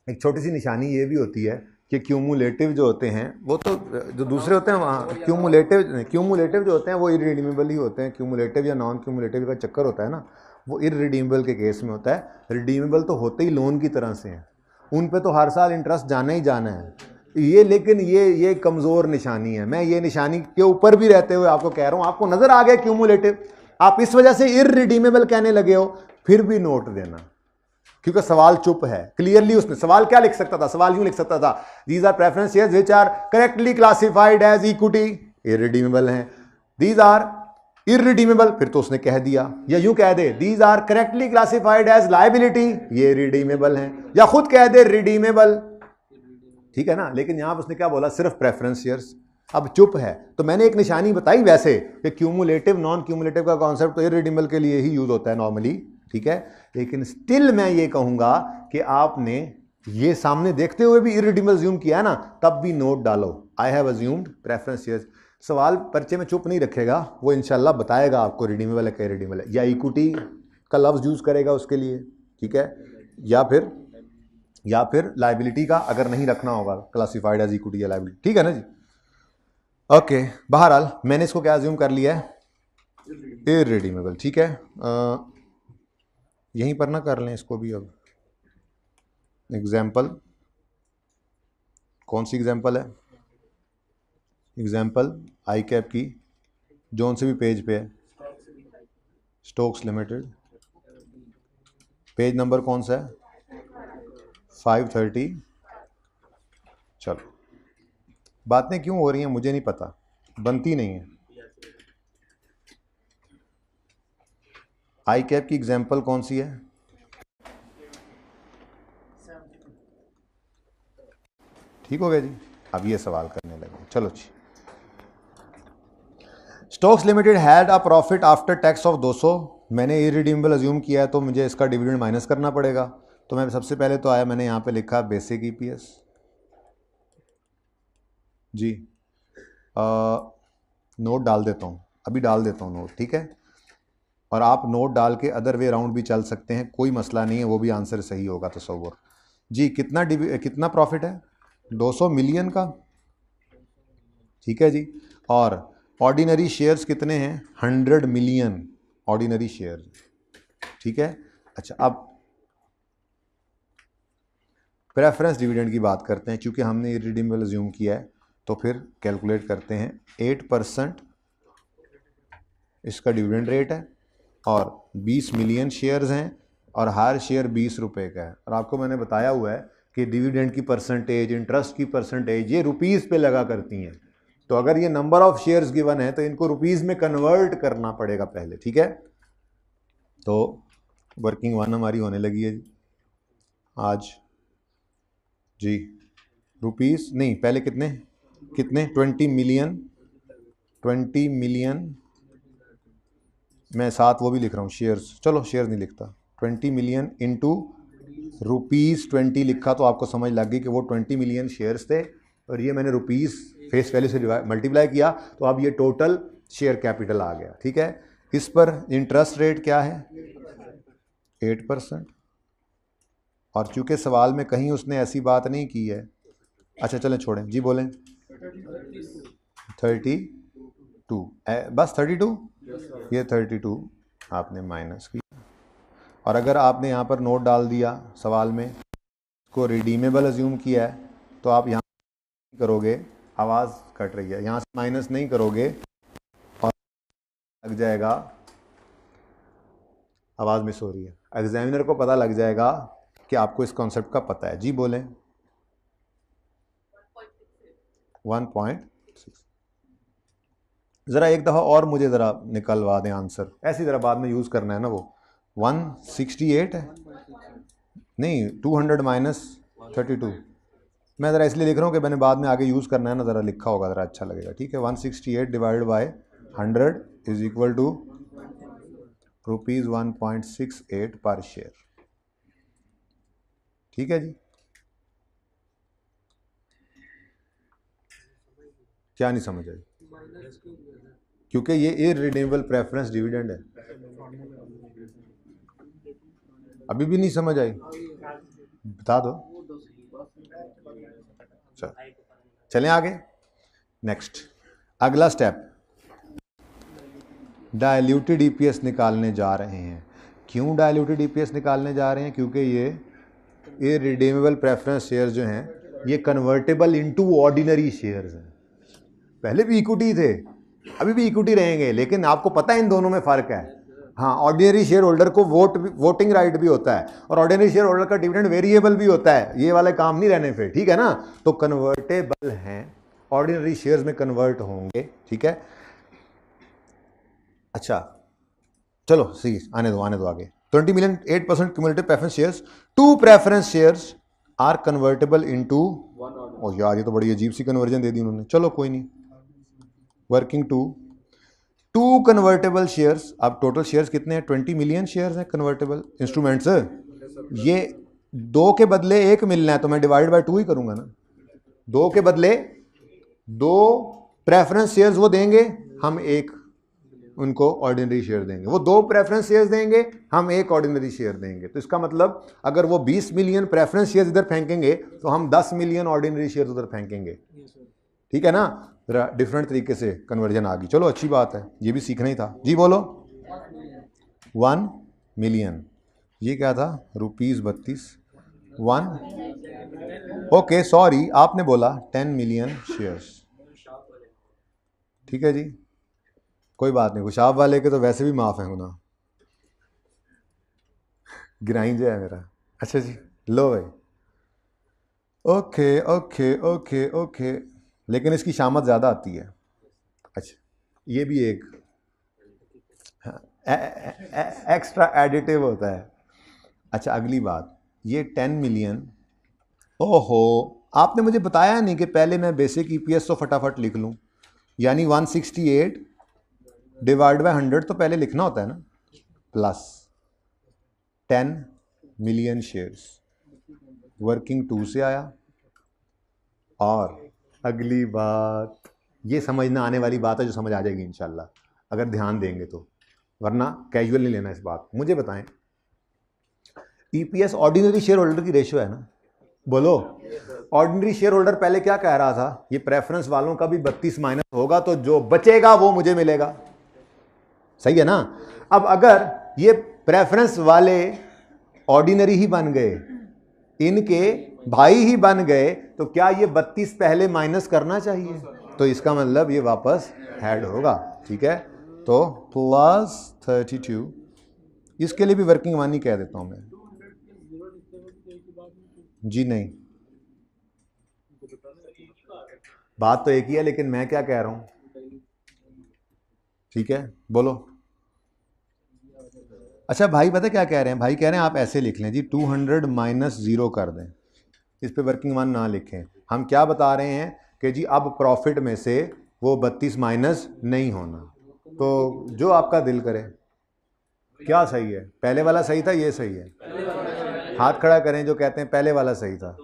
एक छोटी सी निशानी ये भी होती है कि क्यूमुलेटिव जो होते हैं वो तो जो दूसरे होते हैं वहाँ क्यूमुलेटिव जो होते हैं वो इररिडीमेबल ही होते हैं। क्यूमुलेटिव या नॉन क्यूमुलेटिव का चक्कर होता है ना, वो इररिडीमेबल के केस में होता है। रिडीमेबल तो होते ही लोन की तरह से हैं, उन पे तो हर साल इंटरेस्ट जाना ही जाना है। ये लेकिन ये कमज़ोर निशानी है। मैं ये निशानी के ऊपर भी रहते हुए आपको कह रहा हूँ, आपको नज़र आ गया क्यूमुलेटिव, आप इस वजह से इररिडीमेबल कहने लगे हो, फिर भी नोट देना, क्योंकि सवाल चुप है। क्लियरली उसने सवाल क्या लिख सकता था? सवाल यूं लिख सकता था, these are preference shares which are correctly classified as equity, irredeemable हैं। दीज आर इररिडीमेबल, फिर तो उसने कह दिया, या यूं कह दे these are correctly classified as liability, ये रिडीमेबल हैं, या खुद कह दे रिडीमेबल, ठीक है ना। लेकिन यहां पर उसने क्या बोला? सिर्फ प्रेफरेंस शेयर्स। अब चुप है, तो मैंने एक निशानी बताई वैसे कि क्यूमुलेटिव नॉन क्यूमुलेटिव का कॉन्सेप्ट तो इररिडीमेबल के लिए ही यूज होता है नॉर्मली, ठीक है। लेकिन स्टिल मैं ये कहूंगा कि आपने ये सामने देखते हुए भी इररिडीमेबल अज्यूम किया है ना, तब भी नोट डालो, आई हैव अज्यूम्ड प्रेफरेंस शेयर्स। सवाल पर्चे में चुप नहीं रखेगा, वो इंशाल्लाह बताएगा आपको रिडीमेबल है क्या इररिडीमेबल है, या इक्विटी का लफ्ज यूज करेगा उसके लिए, ठीक है, या फिर लायबिलिटी का अगर नहीं रखना होगा क्लासिफाइड एज इक्विटी या लायबिलिटी, ठीक है ना जी। ओके, बहरहाल मैंने इसको क्या अज्यूम कर लिया है? इररिडीमेबल, ठीक है। यहीं पर ना कर लें इसको भी। अब एग्जाम्पल, कौन सी एग्जाम्पल है? एग्जाम्पल आई कैप की, जोन से भी पेज पे है, स्टोक्स लिमिटेड, पेज नंबर कौन सा है? 530। चलो, बातें क्यों हो रही हैं मुझे नहीं पता, बनती नहीं है। आई कैप की एग्जाम्पल कौन सी है? ठीक हो गया जी। अब ये सवाल करने लगे, चलो जी। Stokes Limited had a profit after tax of 200। मैंने इररिडीमेबल अज्यूम किया है तो मुझे इसका डिविडेंड माइनस करना पड़ेगा। तो मैं सबसे पहले तो आया, मैंने यहाँ पे लिखा बेसिक ईपीएस जी। नोट डाल देता हूँ, अभी डाल देता हूँ नोट, ठीक है। और आप नोट डाल के अदर वे राउंड भी चल सकते हैं, कोई मसला नहीं है, वो भी आंसर सही होगा तसव्वुर जी। कितना प्रॉफिट है? 200 मिलियन का, ठीक है जी। और ऑर्डिनरी शेयर्स कितने हैं? 100 मिलियन ऑर्डिनरी शेयर, ठीक है। अच्छा, अब प्रेफरेंस डिविडेंड की बात करते हैं, क्योंकि हमने इररिडीमेबल अज्यूम किया है, तो फिर कैलकुलेट करते हैं। 8% इसका डिविडेंड रेट है, और 20 मिलियन शेयर्स हैं, और हर शेयर 20 रुपये का है। और आपको मैंने बताया हुआ है कि डिविडेंड की परसेंटेज, इंटरेस्ट की परसेंटेज ये रुपीज़ पे लगा करती हैं। तो अगर ये नंबर ऑफ शेयर्स गिवन है तो इनको रुपीज़ में कन्वर्ट करना पड़ेगा पहले, ठीक है। तो वर्किंग वन हमारी होने लगी है आज जी। रुपीज़ नहीं, पहले कितने 20 मिलियन, 20 मिलियन, मैं साथ वो भी लिख रहा हूँ शेयर्स, चलो शेयर्स नहीं लिखता, 20 मिलियन इंटू रुपीज़ 20 लिखा तो आपको समझ लग गई कि वो 20 मिलियन शेयर्स थे, और ये मैंने रुपीज़ फेस वैल्यू से मल्टीप्लाई किया, तो अब ये टोटल शेयर कैपिटल आ गया, ठीक है। इस पर इंटरेस्ट रेट क्या है? 8%। और चूंकि सवाल में कहीं उसने ऐसी बात नहीं की है, अच्छा चलें छोड़ें जी, बोलें 32, बस 32, ये 32 आपने माइनस किया। और अगर आपने यहाँ पर नोट डाल दिया सवाल में, इसको रिडीमेबल अज्यूम किया है, तो आप यहाँ करोगे, आवाज़ कट रही है, यहाँ से माइनस नहीं करोगे और लग जाएगा, आवाज़ मिस हो रही है, एग्जामिनर को पता लग जाएगा कि आपको इस कॉन्सेप्ट का पता है जी। बोलें 1.6। ज़रा एक दफ़ा और मुझे ज़रा निकलवा दें आंसर, ऐसी ज़रा बाद में यूज़ करना है ना। वो 168 है, नहीं 200 माइनस 32। मैं ज़रा इसलिए लिख रहा हूँ कि मैंने बाद में आगे यूज़ करना है ना, ज़रा लिखा होगा ज़रा अच्छा लगेगा। ठीक है, 168 divided by 100 is equal to ₹1.68 per share. ठीक है जी, क्या नहीं समझ आई? क्योंकि ये इररिडीमेबल प्रेफरेंस डिविडेंड है। अभी भी नहीं समझ आई? बता दो। चलें आगे। नेक्स्ट, अगला स्टेप, डायल्यूटेड ईपीएस निकालने जा रहे हैं। क्यों डायल्यूटेड ईपीएस निकालने जा रहे हैं? क्योंकि ये रिडीमेबल प्रेफरेंस शेयर जो हैं ये कन्वर्टेबल इनटू ऑर्डिनरी शेयर्स हैं। पहले भी इक्विटी थे, अभी भी इक्विटी रहेंगे, लेकिन आपको पता है इन दोनों में फ़र्क है। हाँ, ऑर्डिनरी शेयर होल्डर को वोटिंग राइट भी होता है और ऑर्डिनरी शेयर होल्डर का डिविडेंड वेरिएबल भी होता है। ये वाले काम नहीं रहने फिर, ठीक है ना। तो कन्वर्टेबल हैं, ऑर्डिनरी शेयर्स में कन्वर्ट होंगे। ठीक है, अच्छा चलो सी आने दो आगे। 20 million 8% cumulative preference shares, 2 preference shares are convertible into, ओ यार ये तो बड़ी अजीब सी कन्वर्जन दे दी उन्होंने। चलो कोई नहीं, वर्किंग टू कन्वर्टेबल शेयर्स। अब टोटल शेयर्स कितने हैं? 20 मिलियन शेयर्स हैं कन्वर्टेबल इंस्ट्रूमेंट्स। ये 2 के बदले 1 मिलना है तो मैं डिवाइड बाय 2 ही करूंगा ना। 2 के बदले 2 प्रेफरेंस शेयर्स वो देंगे, हम 1 उनको ऑर्डिनरी शेयर देंगे। वो 2 प्रेफरेंस शेयर्स देंगे, हम 1 ऑर्डिनरी शेयर देंगे। तो इसका मतलब अगर वो 20 मिलियन प्रेफरेंस शेयर्स इधर फेंकेंगे तो हम 10 मिलियन ऑर्डिनरी शेयर्स उधर फेंकेंगे। ठीक है ना, जरा डिफरेंट तरीके से कन्वर्जन आ गई। चलो अच्छी बात है, ये भी सीखना ही था जी। बोलो 1 मिलियन, ये क्या था? ₹32 1। ओके सॉरी, आपने बोला 10 मिलियन शेयर्स। ठीक है जी, कोई बात नहीं, खुशाब वाले के तो वैसे भी माफ़ है गुना, गिराई जो है मेरा। अच्छा जी, लो भाई, ओके ओके ओके ओके, लेकिन इसकी शामत ज़्यादा आती है। अच्छा, ये भी एक एक्स्ट्रा एडिटिव होता है। अच्छा अगली बात, ये 10 मिलियन, ओहो आपने मुझे बताया नहीं कि पहले मैं बेसिक ईपीएस तो फटाफट लिख लूँ, यानी 168 डिवाइड बाय 100 तो पहले लिखना होता है ना, प्लस 10 मिलियन शेयर्स, वर्किंग 2 से आया। और अगली बात, ये समझना आने वाली बात है जो समझ आ जाएगी इंशाल्लाह अगर ध्यान देंगे तो, वरना कैजुअल नहीं लेना इस बात। मुझे बताएं, ईपीएस ऑर्डिनरी शेयर होल्डर की रेशियो है ना? बोलो, ऑर्डिनरी शेयर होल्डर पहले क्या कह रहा था? ये प्रेफरेंस वालों का भी 32 माइनस होगा तो जो बचेगा वो मुझे मिलेगा। सही है ना? अब अगर ये प्रेफरेंस वाले ऑर्डिनरी ही बन गए, इनके भाई ही बन गए, तो क्या ये 32 पहले माइनस करना चाहिए? तो इसका मतलब ये वापस ऐड होगा। ठीक है, तो प्लस 32, इसके लिए भी वर्किंग 1 ही कह देता हूं मैं जी। नहीं, बात तो एक ही है, लेकिन मैं क्या कह रहा हूं। ठीक है, बोलो। अच्छा भाई पता क्या कह रहे हैं? भाई कह रहे हैं आप ऐसे लिख लें जी, 200 माइनस 0 कर दें, इस पे वर्किंग 1 ना लिखें। हम क्या बता रहे हैं कि जी अब प्रॉफिट में से वो 32 माइनस नहीं होना। तो जो आपका दिल करे। क्या सही है? पहले वाला सही था, ये सही है? हाथ खड़ा करें जो कहते हैं पहले वाला सही था,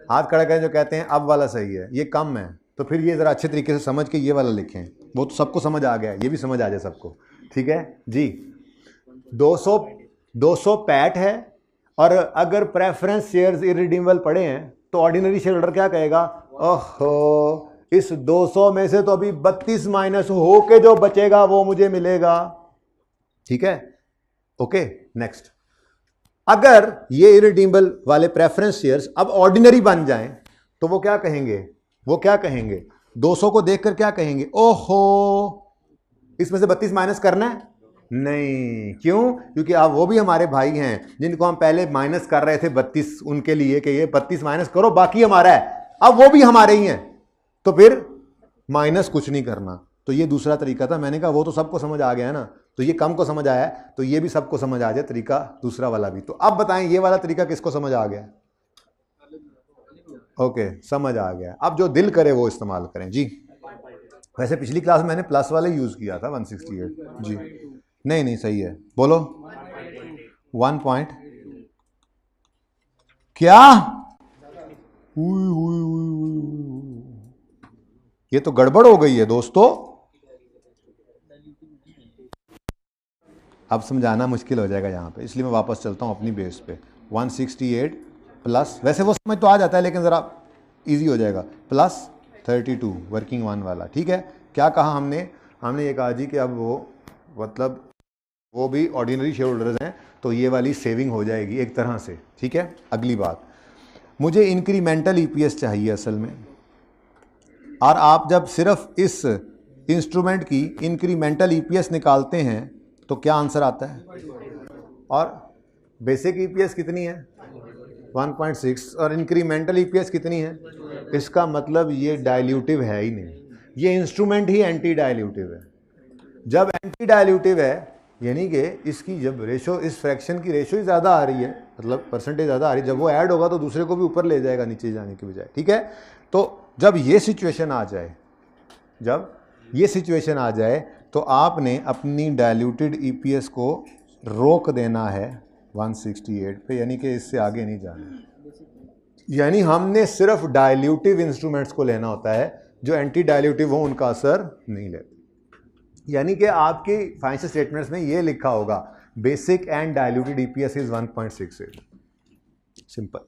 हाथ खड़ा करें जो कहते हैं अब वाला सही है। ये कम है, तो फिर ये ज़रा अच्छे तरीके से समझ के ये वाला लिखें। वो तो सबको समझ आ गया, ये भी समझ आ जाए सबको। ठीक है जी, 200 पैट है, और अगर प्रेफरेंस शेयर्स इरिडीमेबल पड़े हैं तो ऑर्डिनरी शेयर होल्डर क्या कहेगा? ओहो, इस 200 में से तो अभी 32 माइनस हो के जो बचेगा वो मुझे मिलेगा। ठीक है, ओके नेक्स्ट। अगर ये इरिडीमेबल वाले प्रेफरेंस शेयर्स अब ऑर्डिनरी बन जाएं तो वो क्या कहेंगे? वो क्या कहेंगे? 200 को देखकर क्या कहेंगे? ओहो, इसमें से 32 माइनस करना है? नहीं, क्यों? क्योंकि अब वो भी हमारे भाई हैं जिनको हम पहले माइनस कर रहे थे 32, उनके लिए कि ये 32 माइनस करो बाकी हमारा है, अब वो भी हमारे ही हैं, तो फिर माइनस कुछ नहीं करना। तो ये दूसरा तरीका था। मैंने कहा वो तो सबको समझ आ गया है ना, तो ये कम को समझ आया है, तो ये भी सबको समझ आ जाए तरीका दूसरा वाला भी। तो अब बताएं ये वाला तरीका किसको समझ आ गया? ओके, समझ आ गया। अब जो दिल करे वो इस्तेमाल करें जी। वैसे पिछली क्लास में मैंने प्लस वाले यूज किया था 168 जी। नहीं नहीं सही है, बोलो 1 पॉइंट क्या? ये तो गड़बड़ हो गई है दोस्तों, अब समझाना मुश्किल हो जाएगा यहाँ पे, इसलिए मैं वापस चलता हूँ अपनी बेस पे। 168 प्लस, वैसे वो समझ तो आ जाता है लेकिन ज़रा इजी हो जाएगा, प्लस 32 वर्किंग वन वाला। ठीक है, क्या कहा हमने? हमने ये कहा जी कि अब वो मतलब वो भी ऑर्डिनरी शेयर होल्डर्स हैं, तो ये वाली सेविंग हो जाएगी एक तरह से। ठीक है, अगली बात, मुझे इंक्रीमेंटल ईपीएस चाहिए असल में, और आप जब सिर्फ इस इंस्ट्रूमेंट की इंक्रीमेंटल ईपीएस निकालते हैं तो क्या आंसर आता है? और बेसिक ईपीएस कितनी है? 1.6, और इंक्रीमेंटल ईपीएस कितनी है? इसका मतलब ये डाइल्यूटिव है ही नहीं, ये इंस्ट्रूमेंट ही एंटी डाइल्यूटिव है। जब एंटी डाइल्यूटिव है यानी कि इसकी जब रेशो, इस फ्रैक्शन की रेशो ही ज़्यादा आ रही है, मतलब परसेंटेज ज़्यादा आ रही है, जब वो ऐड होगा तो दूसरे को भी ऊपर ले जाएगा नीचे जाने के बजाय। ठीक है, तो जब ये सिचुएशन आ जाए, जब ये सिचुएशन आ जाए तो आपने अपनी डाइल्यूटेड ईपीएस को रोक देना है 168 पे, यानी कि इससे आगे नहीं जाना। यानी हमने सिर्फ डाइल्यूटिव इंस्ट्रूमेंट्स को लेना होता है, जो एंटी डाइल्यूटिव हो उनका असर नहीं लेते। यानी कि आपकी फाइनेंशियल स्टेटमेंट्स में ये लिखा होगा basic and diluted EPS is 1.68, simple.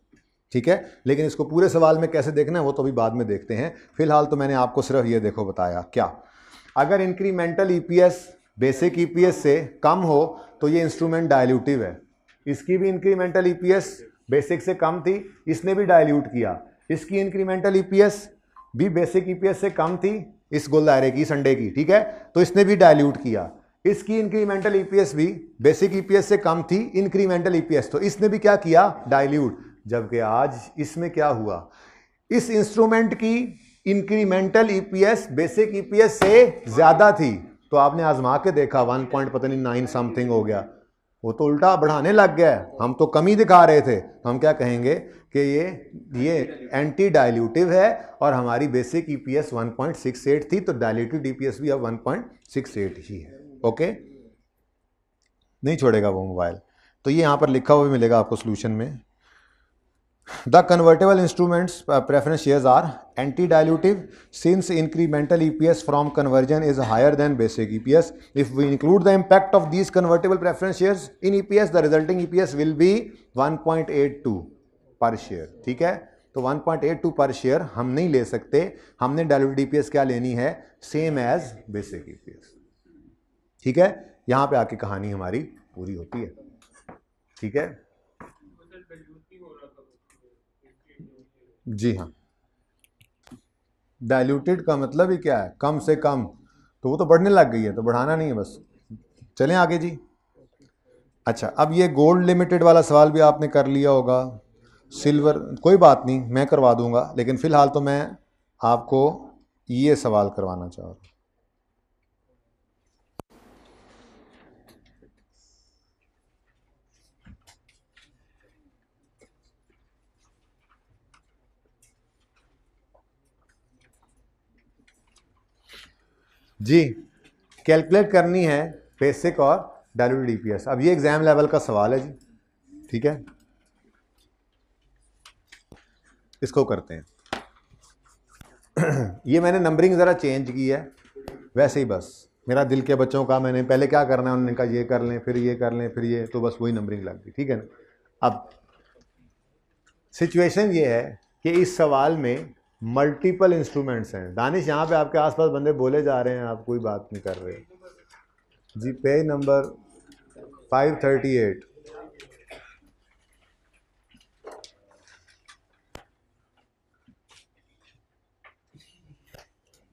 ठीक है, लेकिन इसको पूरे सवाल में कैसे देखना है वो तो अभी बाद में देखते हैं। फिलहाल तो मैंने आपको सिर्फ ये देखो बताया, क्या अगर इंक्रीमेंटल ईपीएस बेसिक ईपीएस से कम हो तो ये इंस्ट्रूमेंट डाइल्यूटिव है। इसकी भी इंक्रीमेंटल ईपीएस बेसिक से कम थी, इसने भी डाइल्यूट किया। इसकी इंक्रीमेंटल ईपीएस भी बेसिक ईपीएस से कम थी, इस गोल दायरे की, संडे की। ठीक है, तो इसने भी डाइल्यूट किया। इसकी इंक्रीमेंटल ईपीएस भी बेसिक ईपीएस से कम थी, इंक्रीमेंटल ईपीएस, तो इसने भी क्या किया? डाइल्यूट। जबकि आज इसमें क्या हुआ? इस इंस्ट्रूमेंट की इंक्रीमेंटल ईपीएस बेसिक ईपीएस से ज्यादा थी, तो आपने आजमा के देखा 1 पॉइंट पता नहीं 9 समथिंग हो गया, वो तो उल्टा बढ़ाने लग गया। हम तो कमी दिखा रहे थे, हम क्या कहेंगे कि ये एंटी डाइल्यूटिव है, और हमारी बेसिक ईपीएस 1.68 थी, तो डाइल्यूटेड ईपीएस भी अब 1.68 ही है। ओके, नहीं छोड़ेगा वो मोबाइल। तो ये यहाँ पर लिखा हुआ भी मिलेगा आपको सोल्यूशन में। The convertible instruments preference shares are anti-dilutive since incremental EPS from conversion is higher than basic EPS. If we include the impact of these convertible preference shares in EPS, the resulting EPS will be 1.82 per share. ठीक है, तो 1.82 पर share हम नहीं ले सकते, हमने diluted EPS क्या लेनी है? Same as basic EPS। ठीक है, यहाँ पे आके कहानी हमारी पूरी होती है। ठीक है जी हाँ, डाइल्यूटेड का मतलब ही क्या है? कम से कम, तो वो तो बढ़ने लग गई है, तो बढ़ाना नहीं है बस। चलें आगे जी। अच्छा, अब ये गोल्ड लिमिटेड वाला सवाल भी आपने कर लिया होगा, सिल्वर कोई बात नहीं, मैं करवा दूंगा, लेकिन फिलहाल तो मैं आपको ये सवाल करवाना चाह रहा हूँ। जी, कैलकुलेट करनी है बेसिक और डाइल्यूटेड ईपीएस। अब ये एग्जाम लेवल का सवाल है जी। ठीक है, इसको करते हैं। ये मैंने नंबरिंग ज़रा चेंज की है, वैसे ही बस मेरा दिल के बच्चों का, मैंने पहले क्या करना है उन्होंने कहा ये कर लें, फिर ये कर लें, फिर ये, तो बस वही नंबरिंग लग गई। ठीक है ना। अब सिचुएशन ये है कि इस सवाल में मल्टीपल इंस्ट्रूमेंट्स हैं। दानिश, यहाँ पे आपके आसपास बंदे बोले जा रहे हैं, आप कोई बात नहीं कर रहे जी। पेज नंबर 538,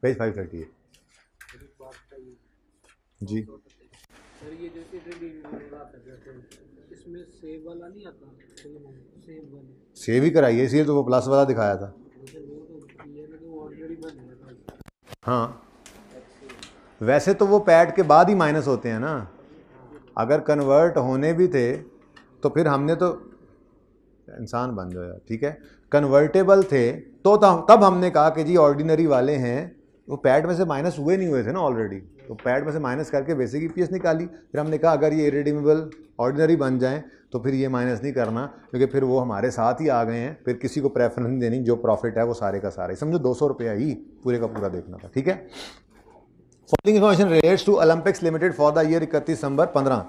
पेज 538 जी।
सर ये जैसे इसमें सेव वाला नहीं आता, सेव वाला
सेव ही कराइए, इसलिए तो वो प्लस वाला दिखाया था।
वो तो ऑलरेडी बन गया।
हाँ, वैसे तो वो पैड के बाद ही माइनस होते हैं ना, अगर कन्वर्ट होने भी थे तो फिर हमने तो इंसान बन जाए, ठीक है, कन्वर्टेबल थे तो तब हमने कहा कि जी ऑर्डिनरी वाले हैं, वो पैड में से माइनस हुए नहीं हुए थे ना ऑलरेडी, तो पैड में से माइनस करके बेसिक ईपीएस निकाली। फिर हमने कहा अगर ये इरिडीमेबल ऑर्डिनरी बन जाएं तो फिर ये माइनस नहीं करना, क्योंकि फिर वो हमारे साथ ही आ गए हैं, फिर किसी को प्रेफरेंस नहीं देनी, जो प्रॉफिट है वो सारे का सारा ही, समझो 200 रुपया ही पूरे का पूरा देखना था, ठीक है। Following information relates to Olympics Limited for the year 31 December 15।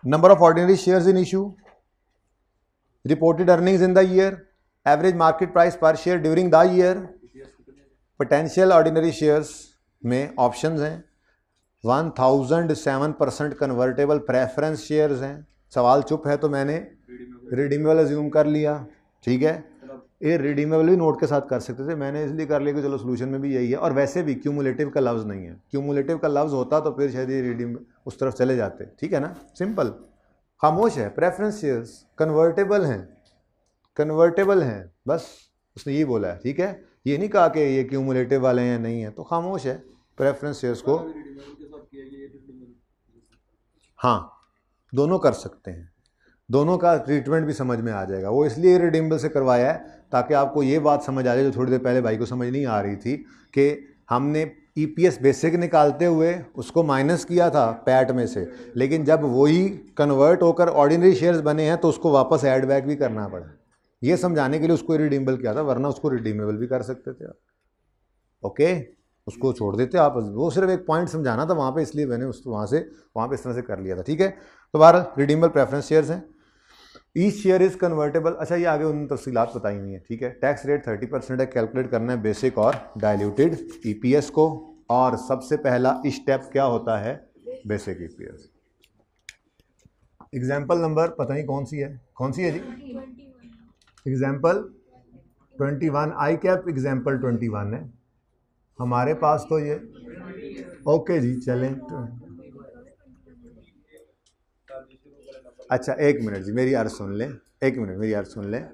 Number of ordinary shares in issue, reported earnings in the year, average market price per share during the year, potential ordinary shares में options हैं, 1007% convertible preference shares हैं। सवाल चुप है तो मैंने redeemable assume कर लिया, ठीक है। ये रिडीमेबल भी नोट के साथ कर सकते थे, मैंने इसलिए कर लिया कि चलो सोल्यूशन में भी यही है, और वैसे भी क्यूमुलेटिव का लफ्ज़ नहीं है, क्यूमुलेटिव का लफ्ज़ होता तो फिर शायद ये रिडीम उस तरफ चले जाते, ठीक है ना, सिंपल। खामोश है, प्रेफरेंस शेयर्स कन्वर्टेबल हैं, कन्वर्टेबल हैं, बस उसने ये बोला है, ठीक है, ये नहीं कहा कि ये क्यूमुलेटिव वाले हैं नहीं है, तो खामोश है प्रेफरेंस शेयर्स को। हाँ, दोनों कर सकते हैं, दोनों का ट्रीटमेंट भी समझ में आ जाएगा। वो इसलिए रिडीमेबल से करवाया है ताकि आपको ये बात समझ आ जाए जो थोड़ी देर पहले भाई को समझ नहीं आ रही थी, कि हमने ईपीएस बेसिक निकालते हुए उसको माइनस किया था पैट में से, लेकिन जब वही कन्वर्ट होकर ऑर्डिनरी शेयर्स बने हैं तो उसको वापस ऐड बैक भी करना पड़ा। ये समझाने के लिए उसको रिडीमेबल किया था, वरना उसको रिडीमेबल भी कर सकते थे आप, ओके, उसको छोड़ देते आप, वो सिर्फ एक पॉइंट समझाना था वहाँ पे, इसलिए मैंने उसको वहाँ पे इस तरह से कर लिया था, ठीक है। तो बहरहाल रिडीमेबल प्रेफरेंस शेयर्स हैं, ईच शेयर इज़ कन्वर्टेबल। अच्छा, ये आगे उन तफसीलात बताई हुई हैं, ठीक है। टैक्स रेट 30% है, कैलकुलेट करना है बेसिक और डाइल्यूटेड ईपीएस को, और सबसे पहला स्टेप क्या होता है, बेसिक ईपीएस। एग्जाम्पल नंबर पता नहीं कौन सी है जी, एग्जाम्पल 21, आई कैप एग्जाम्पल 21 है हमारे पास, तो ये ओके जी, चलें। अच्छा एक मिनट जी, मेरी अर्ज सुन लें, एक मिनट मेरी अर्ज सुन लें,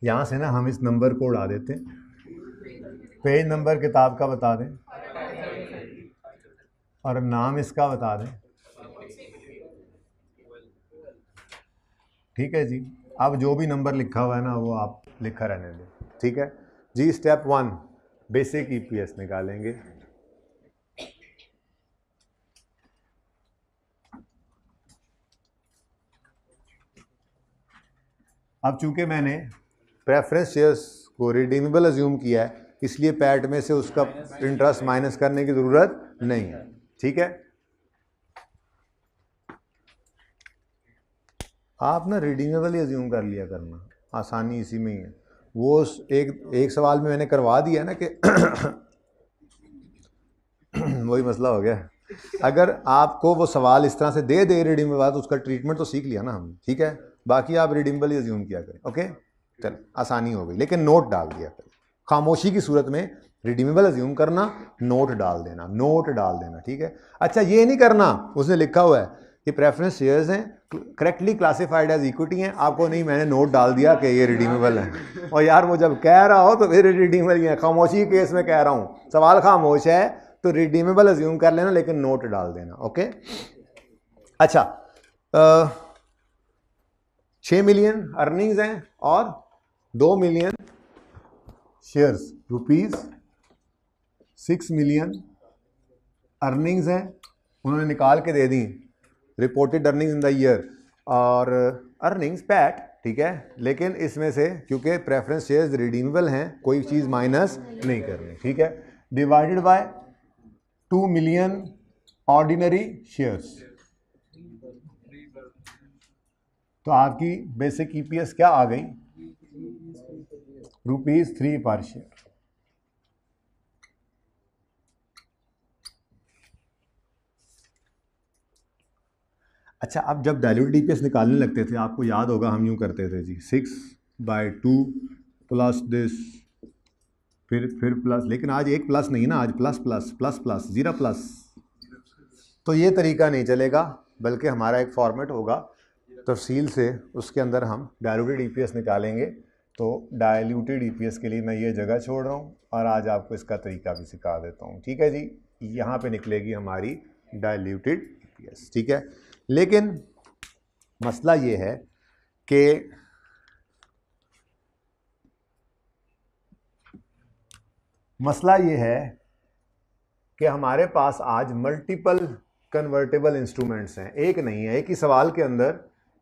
यहाँ से ना हम इस नंबर को उड़ा देते हैं, पेज नंबर किताब का बता दें और नाम इसका बता दें, ठीक है जी। अब जो भी नंबर लिखा हुआ है ना वो आप लिखा रहने दें, ठीक है जी। स्टेप 1 बेसिक ईपीएस निकालेंगे, अब चूंकि मैंने प्रेफरेंस शेयर्स को रिडीमेबल अज्यूम किया है, इसलिए पैट में से उसका इंटरेस्ट माइनस करने की ज़रूरत नहीं है, ठीक है। आप ना रिडीमेबल ही अज्यूम कर लिया करना, आसानी इसी में ही है। वो एक सवाल में मैंने करवा दिया ना कि वही मसला हो गया। अगर आपको वो सवाल इस तरह से दे रिडीमेबल, तो उसका ट्रीटमेंट तो सीख लिया ना हम, ठीक है। बाकी आप रिडीमेबल ही अज्यूम किया करें, ओके, चल आसानी हो गई, लेकिन नोट डाल दिया करें। खामोशी की सूरत में रिडीमेबल अज्यूम करना, नोट डाल देना, ठीक है। अच्छा, ये नहीं करना, उसने लिखा हुआ है कि प्रेफरेंस शेयर्स हैं करेक्टली क्लासिफाइड एज इक्विटी हैं, आपको नहीं, मैंने नोट डाल दिया कि ये रिडीमेबल है। और यार वो जब कह रहा हो तो फिर रिडीमेबल ही है, खामोशी के केस में कह रहा हूँ, सवाल खामोश है तो रिडीमेबल अज्यूम कर लेना, लेकिन नोट डाल देना, ओके। अच्छा, 6 मिलियन अर्निंग्स हैं और 2 मिलियन शेयर्स, ₹6 मिलियन अर्निंग्स हैं, उन्होंने निकाल के दे दी, reported earnings in the year और अर्निंग्स पैट, ठीक है। लेकिन इसमें से क्योंकि प्रेफरेंस शेयर्स रिडीमेबल हैं, कोई चीज़ माइनस नहीं करनी, ठीक है। Divided by 2 million ordinary shares, तो आपकी बेसिक ईपीएस क्या आ गई, ₹3 पर शेयर। अच्छा, अब जब डाइल्यूटेड ईपीएस निकालने लगते थे, आपको याद होगा हम यूँ करते थे जी, 6/2 प्लस दिस, फिर प्लस, लेकिन आज एक प्लस नहीं ना, आज plus plus plus plus 0 plus, तो ये तरीका नहीं चलेगा, बल्कि हमारा एक फॉर्मेट होगा तफसील से, उसके अंदर हम डाइल्यूटेड ईपीएस निकालेंगे। तो डाइल्यूटेड ईपीएस के लिए मैं ये जगह छोड़ रहा हूँ और आज आपको इसका तरीका भी सिखा देता हूँ, ठीक है जी। यहाँ पे निकलेगी हमारी डाइल्यूटेड ईपीएस, ठीक है। लेकिन मसला ये है कि हमारे पास आज मल्टीपल कन्वर्टेबल इंस्ट्रूमेंट्स हैं, एक नहीं है। एक ही सवाल के अंदर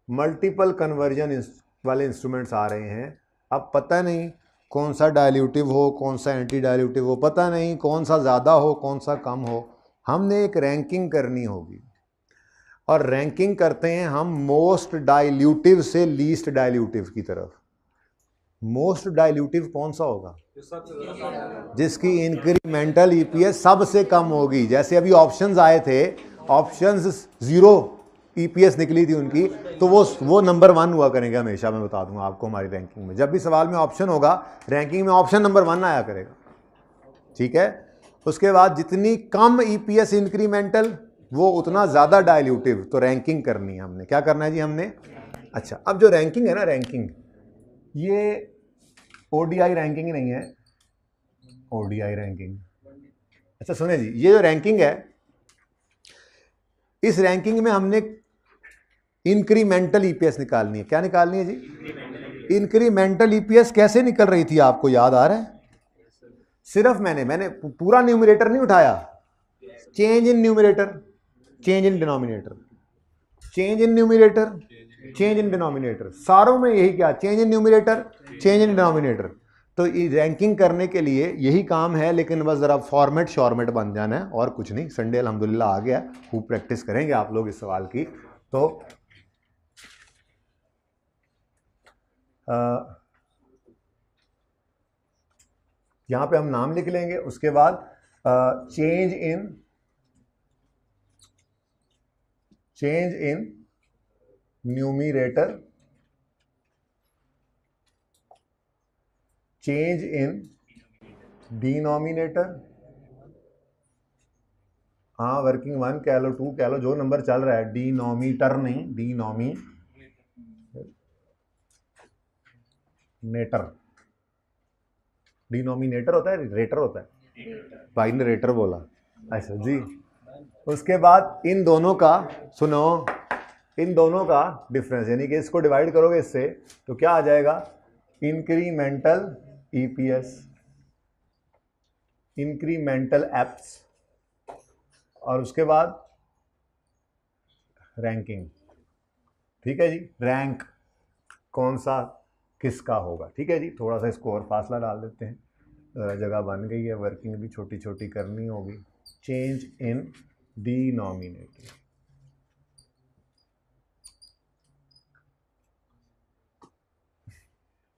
मल्टीपल कन्वर्जन वाले इंस्ट्रूमेंट्स आ रहे हैं। अब पता नहीं कौन सा डाइल्यूटिव हो, कौन सा एंटी डाइल्यूटिव हो, पता नहीं कौन सा ज़्यादा हो, कौन सा कम हो। हमने एक रैंकिंग करनी होगी, और रैंकिंग करते हैं हम मोस्ट डाइल्यूटिव से लीस्ट डाइल्यूटिव की तरफ। मोस्ट डाइल्यूटिव कौन सा होगा? जिसकी इंक्रीमेंटल ईपीएस सबसे कम होगी। जैसे अभी ऑप्शंस आए थे, ऑप्शंस 0 ईपीएस निकली थी उनकी, तो वो नंबर 1 हुआ करेंगे हमेशा। मैं बता दूंगा आपको, हमारी रैंकिंग में जब भी सवाल में ऑप्शन होगा, रैंकिंग में ऑप्शन नंबर 1 आया करेगा, ठीक है। उसके बाद जितनी कम ईपीएस इंक्रीमेंटल, वो उतना ज़्यादा डाइल्यूटिव। तो रैंकिंग करनी है हमने। क्या करना है जी हमने? अच्छा, अब जो रैंकिंग है ना, रैंकिंग ये ओडीआई रैंकिंग नहीं है, ओडीआई रैंकिंग। अच्छा सुने जी, ये जो रैंकिंग है, इस रैंकिंग में हमने इंक्रीमेंटल ईपीएस निकालनी है। क्या निकालनी है जी? इंक्रीमेंटल ईपीएस कैसे निकल रही थी, आपको याद आ रहा है? सिर्फ मैंने पूरा न्यूमरेटर नहीं उठाया, change in numerator, change in denominator, change in numerator, change in denominator. सारों में यही क्या, change in numerator, change in denominator. तो रैंकिंग करने के लिए यही काम है, लेकिन बस ज़रा फॉर्मेट शॉर्मेट बन जाना है, और कुछ नहीं। संडे अल्हम्दुलिल्लाह आ गया, खूब प्रैक्टिस करेंगे आप लोग इस सवाल की। तो यहाँ पे हम नाम लिख लेंगे। उसके बाद change in numerator, change in denominator. हाँ, वर्किंग 1 कह लो, 2 कह लो, जो नंबर चल रहा है। डिनोमीटर नहीं, डिनोमिनेटर होता है, रेटर होता है। भाई ने रेटर बोला। अच्छा जी। उसके बाद इन दोनों का, सुनो, इन दोनों का डिफरेंस, यानी कि इसको डिवाइड करोगे इससे, तो क्या आ जाएगा? इंक्रीमेंटल ईपीएस, इंक्रीमेंटल एप्स, और उसके बाद रैंकिंग। ठीक है जी, रैंक कौन सा किसका होगा। ठीक है जी, थोड़ा सा इसको और फासला डाल देते हैं, जगह बन गई है। वर्किंग भी छोटी छोटी करनी होगी। चेंज इन डिनोमिनेटर,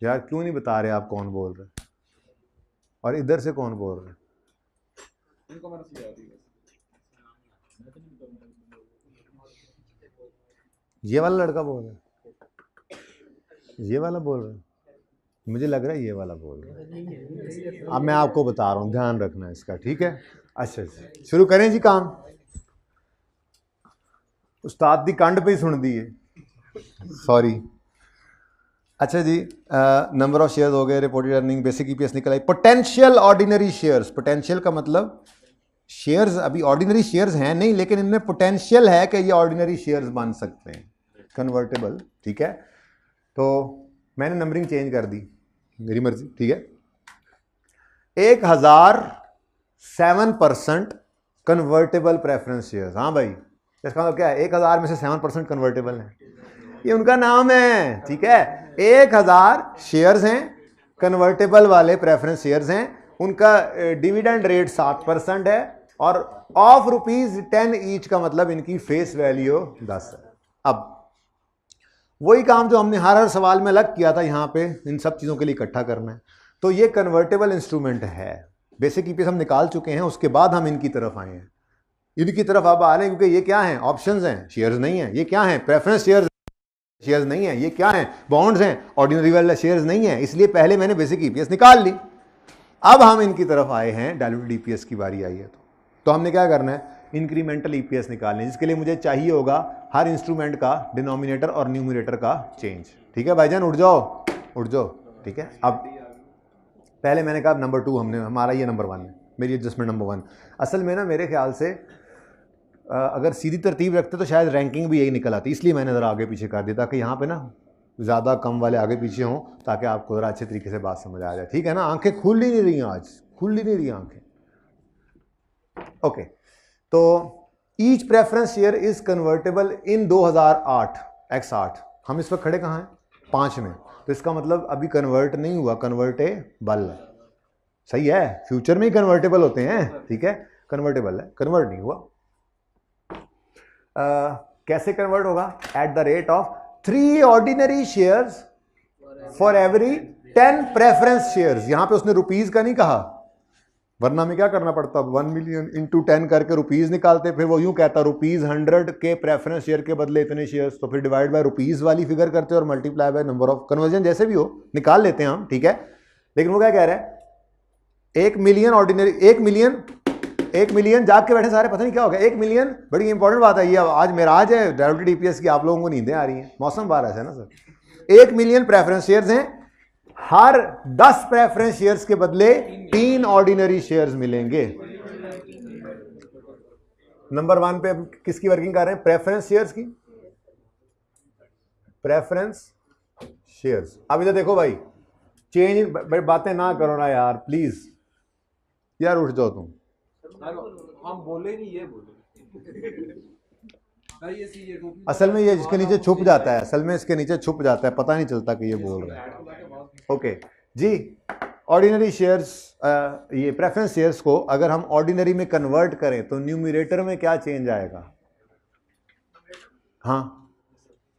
यार क्यों नहीं बता रहे आप कौन बोल रहे, और इधर से कौन बोल रहे? ये वाला लड़का बोल रहा है, ये वाला बोल रहा है, मुझे लग रहा है ये वाला बोल रहा है। अब मैं आपको बता रहा हूँ, ध्यान रखना इसका, ठीक है। अच्छा अच्छा, शुरू करें जी काम। उस्ताद दी कंड पे ही सुन दी है, सॉरी। अच्छा जी, नंबर ऑफ शेयर्स हो गए, रिपोर्टेड अर्निंग, बेसिक ईपीएस निकल आई। पोटेंशियल ऑर्डिनरी शेयर्स, पोटेंशियल का मतलब शेयर्स अभी ऑर्डिनरी शेयर्स हैं नहीं, लेकिन इनमें पोटेंशियल है कि ये ऑर्डिनरी शेयर्स बन सकते हैं, कन्वर्टेबल। ठीक है, तो मैंने नंबरिंग चेंज कर दी, मेरी मर्जी। ठीक है, 1007% कन्वर्टेबल प्रेफरेंस शेयर्स। हाँ भाई, इसका मतलब क्या है? 1000 में से 7% कन्वर्टेबल है, ये उनका नाम है। ठीक है, 1000 शेयर्स हैं, कन्वर्टेबल वाले प्रेफरेंस शेयर्स हैं, उनका डिविडेंड रेट 7% है, और ऑफ ₹10 ईच का मतलब इनकी फेस वैल्यू 10 है। अब वही काम जो हमने हर सवाल में अलग किया था, यहाँ पे इन सब चीज़ों के लिए इकट्ठा करना है। तो ये कन्वर्टेबल इंस्ट्रूमेंट है। बेसिक ईपीएस हम निकाल चुके हैं, उसके बाद हम इनकी तरफ आए हैं। इनकी तरफ अब आ रहे हैं, क्योंकि ये क्या है? ऑप्शंस हैं, शेयर्स नहीं है। ये क्या है? प्रेफरेंस शेयर्स, शेयर्स नहीं है। ये क्या है? बॉन्ड्स हैं, ऑर्डिनरी वाले शेयर्स नहीं है। इसलिए पहले मैंने बेसिक ईपीएस निकाल ली, अब हम इनकी तरफ आए हैं, डाइल्यूटेड ईपीएस की बारी आई है। तो हमने क्या करना है? इंक्रीमेंटल ईपीएस निकालने, जिसके लिए मुझे चाहिए होगा हर इंस्ट्रूमेंट का डिनोमिनेटर और न्यूमरेटर का चेंज। ठीक है भाईजान, उठ जाओ उठ जाओ। ठीक है, अब पहले मैंने कहा नंबर 2, हमने हमारा ये नंबर 1 है। मेरी एडजस्टमेंट नंबर 1। असल में ना मेरे ख्याल से अगर सीधी तरतीब रखते तो शायद रैंकिंग भी यही निकल आती, इसलिए मैंने ज़रा आगे पीछे कर दिया ताकि यहाँ पे ना ज़्यादा कम वाले आगे पीछे हों, ताकि आपको ज़रा अच्छे तरीके से बात समझ आ जाए। ठीक है ना, आंखें खुल ही नहीं रही आज, खुल ही नहीं रही आंखें। ओके, तो each preference share is convertible in 2008 x8। हम इस वक्त खड़े कहाँ हैं? 5 में। तो इसका मतलब अभी कन्वर्ट नहीं हुआ, कन्वर्टेबल। सही है, फ्यूचर में ही कन्वर्टेबल होते हैं। ठीक है, कन्वर्टेबल है, कन्वर्ट नहीं हुआ। कैसे कन्वर्ट होगा? Eight the rate of 3 ordinary shares for every 10 preference shares. यहां पे उसने रुपीज का नहीं कहा, वरना में क्या करना पड़ता? 1 मिलियन इंटू 10 करके रुपीज निकालते, फिर वो यूं कहता रुपीज 100 के प्रेफरेंस शेयर के बदले इतने शेयर्स, तो फिर डिवाइड बाय रुपीज वाली फिगर करते और multiply by number of, conversion जैसे भी हो निकाल लेते हैं हम। ठीक है, लेकिन वो क्या कह रहा है? 1 मिलियन ऑर्डिनरी, 1 मिलियन जाग के बैठे सारे, पता नहीं क्या हो गया। 1 मिलियन बड़ी इंपॉर्टेंट बात है ये, आज मेरा आज है डायरेक्ट डीपीएस की, आप लोगों को नींदें आ रही हैं, मौसम बार ऐसा है ना सर। 1 मिलियन प्रेफरेंस शेयर्स हैं, हर 10 प्रेफरेंस शेयर्स के बदले 3 ऑर्डिनरी शेयर्स मिलेंगे। नंबर 1 पे अब किसकी वर्किंग कर रहे हैं? प्रेफरेंस शेयर्स की, प्रेफरेंस शेयर्स। अब इधर देखो भाई, चेंज बातें ना करो ना यार प्लीज, यार उठ जाओ तुम।
हम बोले नहीं, ये बोले।
असल में ये इसके नीचे छुप जाता है, असल में इसके नीचे छुप जाता है, पता नहीं चलता कि ये बोल रहा है। ओके जी, ऑर्डिनरी शेयर्स, ये प्रेफरेंस शेयर्स को अगर हम ऑर्डिनरी में कन्वर्ट करें तो न्यूमरेटर में क्या चेंज आएगा? हाँ,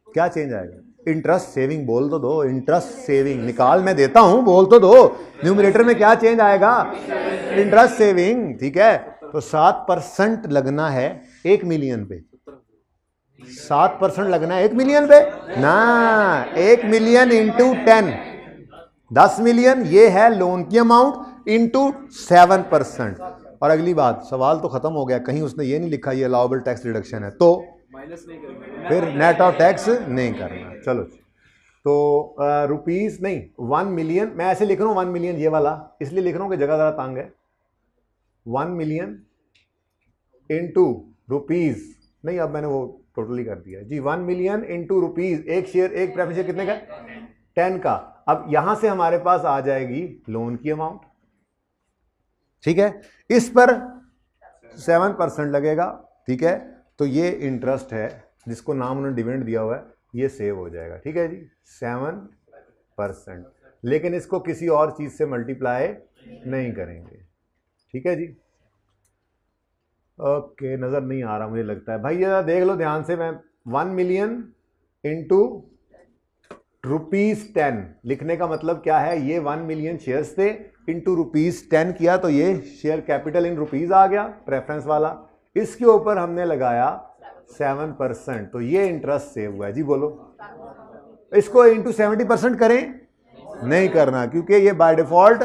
क्या चेंज आएगा? इंटरेस्ट सेविंग बोल तो दो, इंटरेस्ट सेविंग निकाल मैं देता हूं, बोल तो दो। न्यूमरेटर में क्या चेंज आएगा? Interest saving. ठीक है, तो 7% लगना है 1 मिलियन पे, 7% लगना है 1 मिलियन पे ना, 1 मिलियन इंटू 10 मिलियन, ये है लोन की अमाउंट इंटू 7%। और अगली बात, सवाल तो खत्म हो गया, कहीं उसने ये नहीं लिखा ये अलाउबल टैक्स रिडक्शन है, तो
माइनस नहीं करेंगे,
फिर नेट ऑफ टैक्स नहीं करना। चलो, तो रुपीज नहीं, 1 मिलियन, मैं ऐसे लिख रहा हूँ 1 मिलियन ये वाला, इसलिए लिख रहा हूँ कि जगह जरा तंग है। 1 मिलियन इंटू रुपीज नहीं, अब मैंने वो टोटली कर दिया जी। 1 मिलियन इंटू रुपीज, एक शेयर, एक प्रेफरेंस शेयर कितने का? 10 का। अब यहां से हमारे पास आ जाएगी लोन की अमाउंट। ठीक है, इस पर 7% लगेगा। ठीक है, तो ये इंटरेस्ट है जिसको नाम उन्होंने डिविडेंड दिया हुआ है, ये सेव हो जाएगा। ठीक है जी, 7%, लेकिन इसको किसी और चीज से मल्टीप्लाई नहीं करेंगे। ठीक है जी, ओके, नजर नहीं आ रहा मुझे लगता है भाई, ये देख लो ध्यान से। मैं 1 मिलियन इंटू ₹10 लिखने का मतलब क्या है? ये 1 मिलियन शेयर्स थे, इंटू ₹10 किया तो ये शेयर कैपिटल इन रुपीज आ गया, प्रेफरेंस वाला। इसके ऊपर हमने लगाया 7%, तो ये इंटरेस्ट सेव हुआ है जी। बोलो, इसको इंटू 70% करें? नहीं करना, क्योंकि ये बाय डिफॉल्ट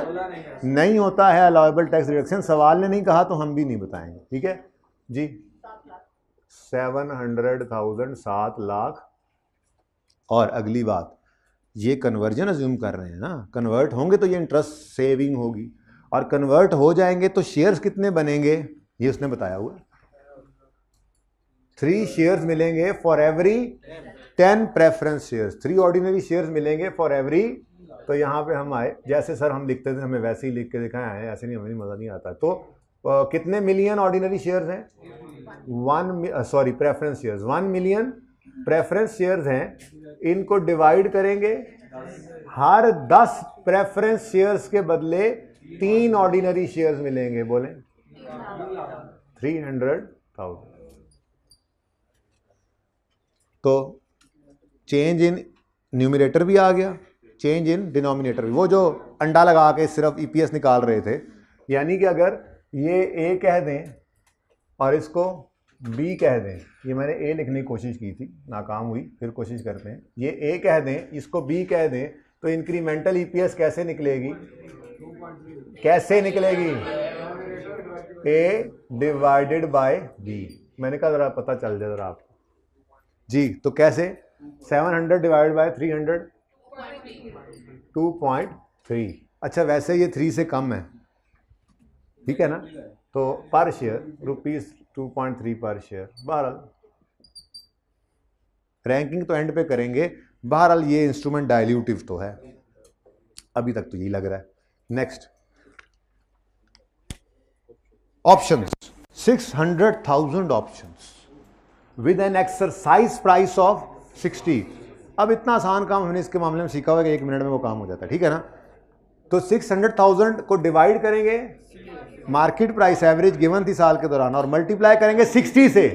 नहीं होता है अलाउएबल टैक्स रिडक्शन। सवाल ने नहीं कहा तो हम भी नहीं बताएंगे। ठीक है जी, 700,000, 7 लाख। और अगली बात, ये कन्वर्जन अज्यूम कर रहे हैं ना, कन्वर्ट होंगे तो ये इंटरेस्ट सेविंग होगी, और कन्वर्ट हो जाएंगे तो शेयर्स कितने बनेंगे ये उसने बताया हुआ। 3 शेयर्स मिलेंगे for every 10 preference shares, 3 ordinary shares मिलेंगे फॉर एवरी। तो यहाँ पे हम आए, जैसे सर हम लिखते थे हमें वैसे ही लिख के दिखाए हैं, ऐसे नहीं, हमें मज़ा नहीं आता। तो कितने मिलियन ऑर्डिनरी शेयर्स हैं? Preference shares 1 million preference shares हैं। इनको डिवाइड करेंगे, हर 10 प्रेफरेंस शेयर्स के बदले 3 ऑर्डिनरी शेयर्स मिलेंगे। बोलें 300,000। तो चेंज इन न्यूमरेटर भी आ गया, चेंज इन डिनोमिनेटर भी। वो जो अंडा लगा के सिर्फ ईपीएस निकाल रहे थे, यानी कि अगर ये ए कह दें और इसको बी कह दें, ये मैंने ए लिखने की कोशिश की थी, नाकाम हुई, फिर कोशिश करते हैं। ये ए कह दें, इसको बी कह दें, तो इंक्रीमेंटल ईपीएस कैसे निकलेगी? कैसे निकलेगी? ए डिवाइडेड बाय बी। मैंने कहा जरा पता चल जाए जरा आपको जी। तो कैसे? 700 डिवाइड बाय 300, 2.3। अच्छा, वैसे ये 3 से कम है, ठीक है ना। तो पर शेयर ₹2.3 पर शेयर। बहरहाल रैंकिंग तो एंड पे करेंगे। बहरहाल ये इंस्ट्रूमेंट डाइल्यूटिव तो है, अभी तक तो यही लग रहा है। Next options, 600,000 options with N exercise price of 60। अब इतना आसान काम हमने इसके मामले में सीखा हुआ है कि 1 मिनट में वो काम हो जाता है, ठीक है ना। तो 600,000 को डिवाइड करेंगे, मार्केट प्राइस एवरेज गिवन थी साल के दौरान, और मल्टीप्लाई करेंगे 60 से।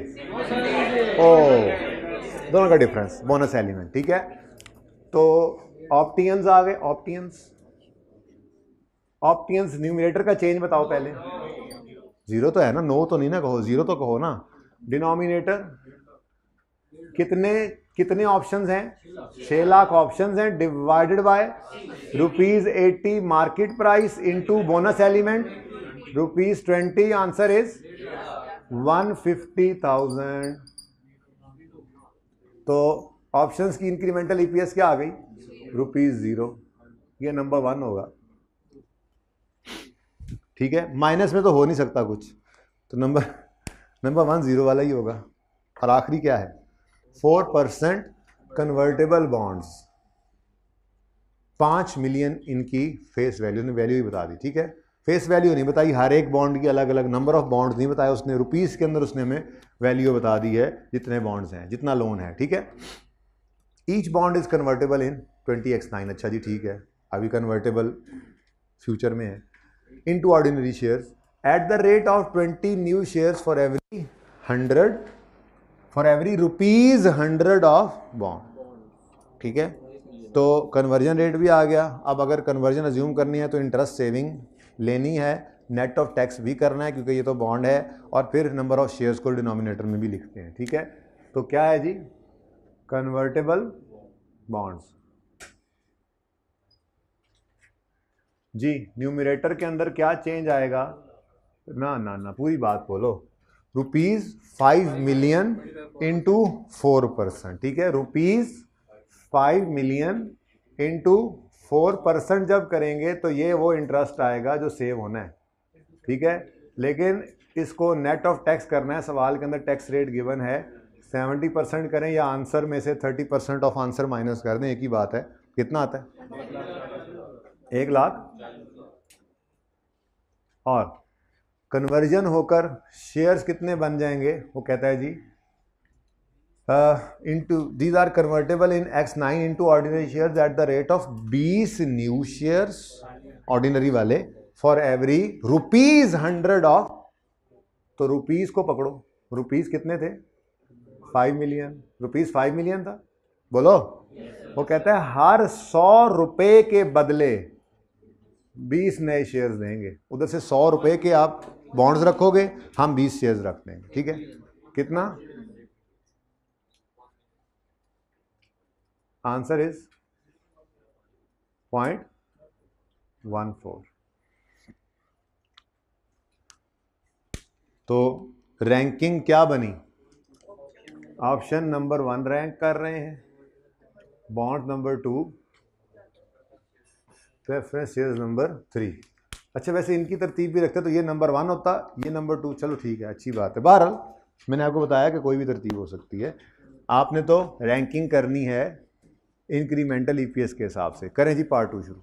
ओ, दोनों का डिफरेंस, बोनस एलिमेंट, ठीक है। तो ऑप्टियंस आ गए। ऑप्टियंस न्यूमरेटर का चेंज बताओ पहले। जीरो तो है ना, नो तो नहीं ना कहो, जीरो तो कहो ना। डिनोमिनेटर कितने ऑप्शंस हैं? 6 लाख ऑप्शंस हैं, divided by ₹80 market price into bonus element ₹20। Answer is 150,000। तो ऑप्शंस की इंक्रीमेंटल ईपीएस क्या आ गई? ₹0। ये नंबर 1 होगा, ठीक है। माइनस में तो हो नहीं सकता कुछ, तो नंबर 1 0 वाला ही होगा। और आखिरी क्या है? 4% कन्वर्टेबल बॉन्ड्स, 5 मिलियन इनकी फेस वैल्यू, ने वैल्यू ही बता दी, ठीक है। फेस वैल्यू नहीं बताई, हर एक बॉन्ड की अलग अलग नंबर ऑफ बॉन्ड्स नहीं बताया उसने, रुपीस के अंदर उसने हमें वैल्यू बता दी है, जितने बॉन्ड्स हैं, जितना लोन है, ठीक है। Each bond is convertible in 20x9। अच्छा जी, ठीक है, अभी कन्वर्टेबल फ्यूचर में है। Into ordinary shares at the rate of 20 new shares for every ₹100 of bond, ठीक है। तो कन्वर्जन रेट भी आ गया। अब अगर कन्वर्जन अज्यूम करनी है तो इंटरेस्ट सेविंग लेनी है, नेट ऑफ टैक्स भी करना है क्योंकि ये तो बॉन्ड है, और फिर नंबर ऑफ शेयर्स को डिनोमिनेटर में भी लिखते हैं, ठीक है। तो क्या है जी? कन्वर्टेबल बॉन्ड्स जी। न्यूमरेटर के अंदर क्या चेंज आएगा? ना पूरी बात बोलो। ₹5 मिलियन इंटू 4%, ठीक है। ₹5 मिलियन इंटू 4% जब करेंगे तो ये वो इंटरेस्ट आएगा जो सेव होना है, ठीक है। लेकिन इसको नेट ऑफ टैक्स करना है, सवाल के अंदर टैक्स रेट गिवन है, 70% करें या आंसर में से 30% ऑफ आंसर माइनस कर दें, एक ही बात है। कितना आता है? 1 लाख। और कन्वर्जन होकर शेयर्स कितने बन जाएंगे? वो कहता है जी into these are convertible in X9 into ordinary shares at the rate of 20 new shares, ordinary वाले, फॉर एवरी ₹100 ऑफ। तो रुपीस को पकड़ो, रुपीस कितने थे? 5 मिलियन। ₹5 मिलियन था, बोलो। वो कहता है हर ₹100 के बदले 20 नए शेयर्स देंगे। उधर से ₹100 के आप बॉन्ड्स रखोगे, हम 20 शेयर्स रख देंगे, ठीक है। कितना? Answer is 0.14। तो रैंकिंग क्या बनी? ऑप्शन नंबर 1 रैंक कर रहे हैं, bond number 2, preference shares number 3। अच्छा, वैसे इनकी तरतीब भी रखते तो ये नंबर 1 होता, ये नंबर 2, चलो ठीक है, अच्छी बात है। बहरहाल मैंने आपको बताया कि कोई भी तरतीब हो सकती है। आपने तो रैंकिंग करनी है इंक्रीमेंटल ईपीएस के हिसाब से। करें जी पार्ट 2 शुरू।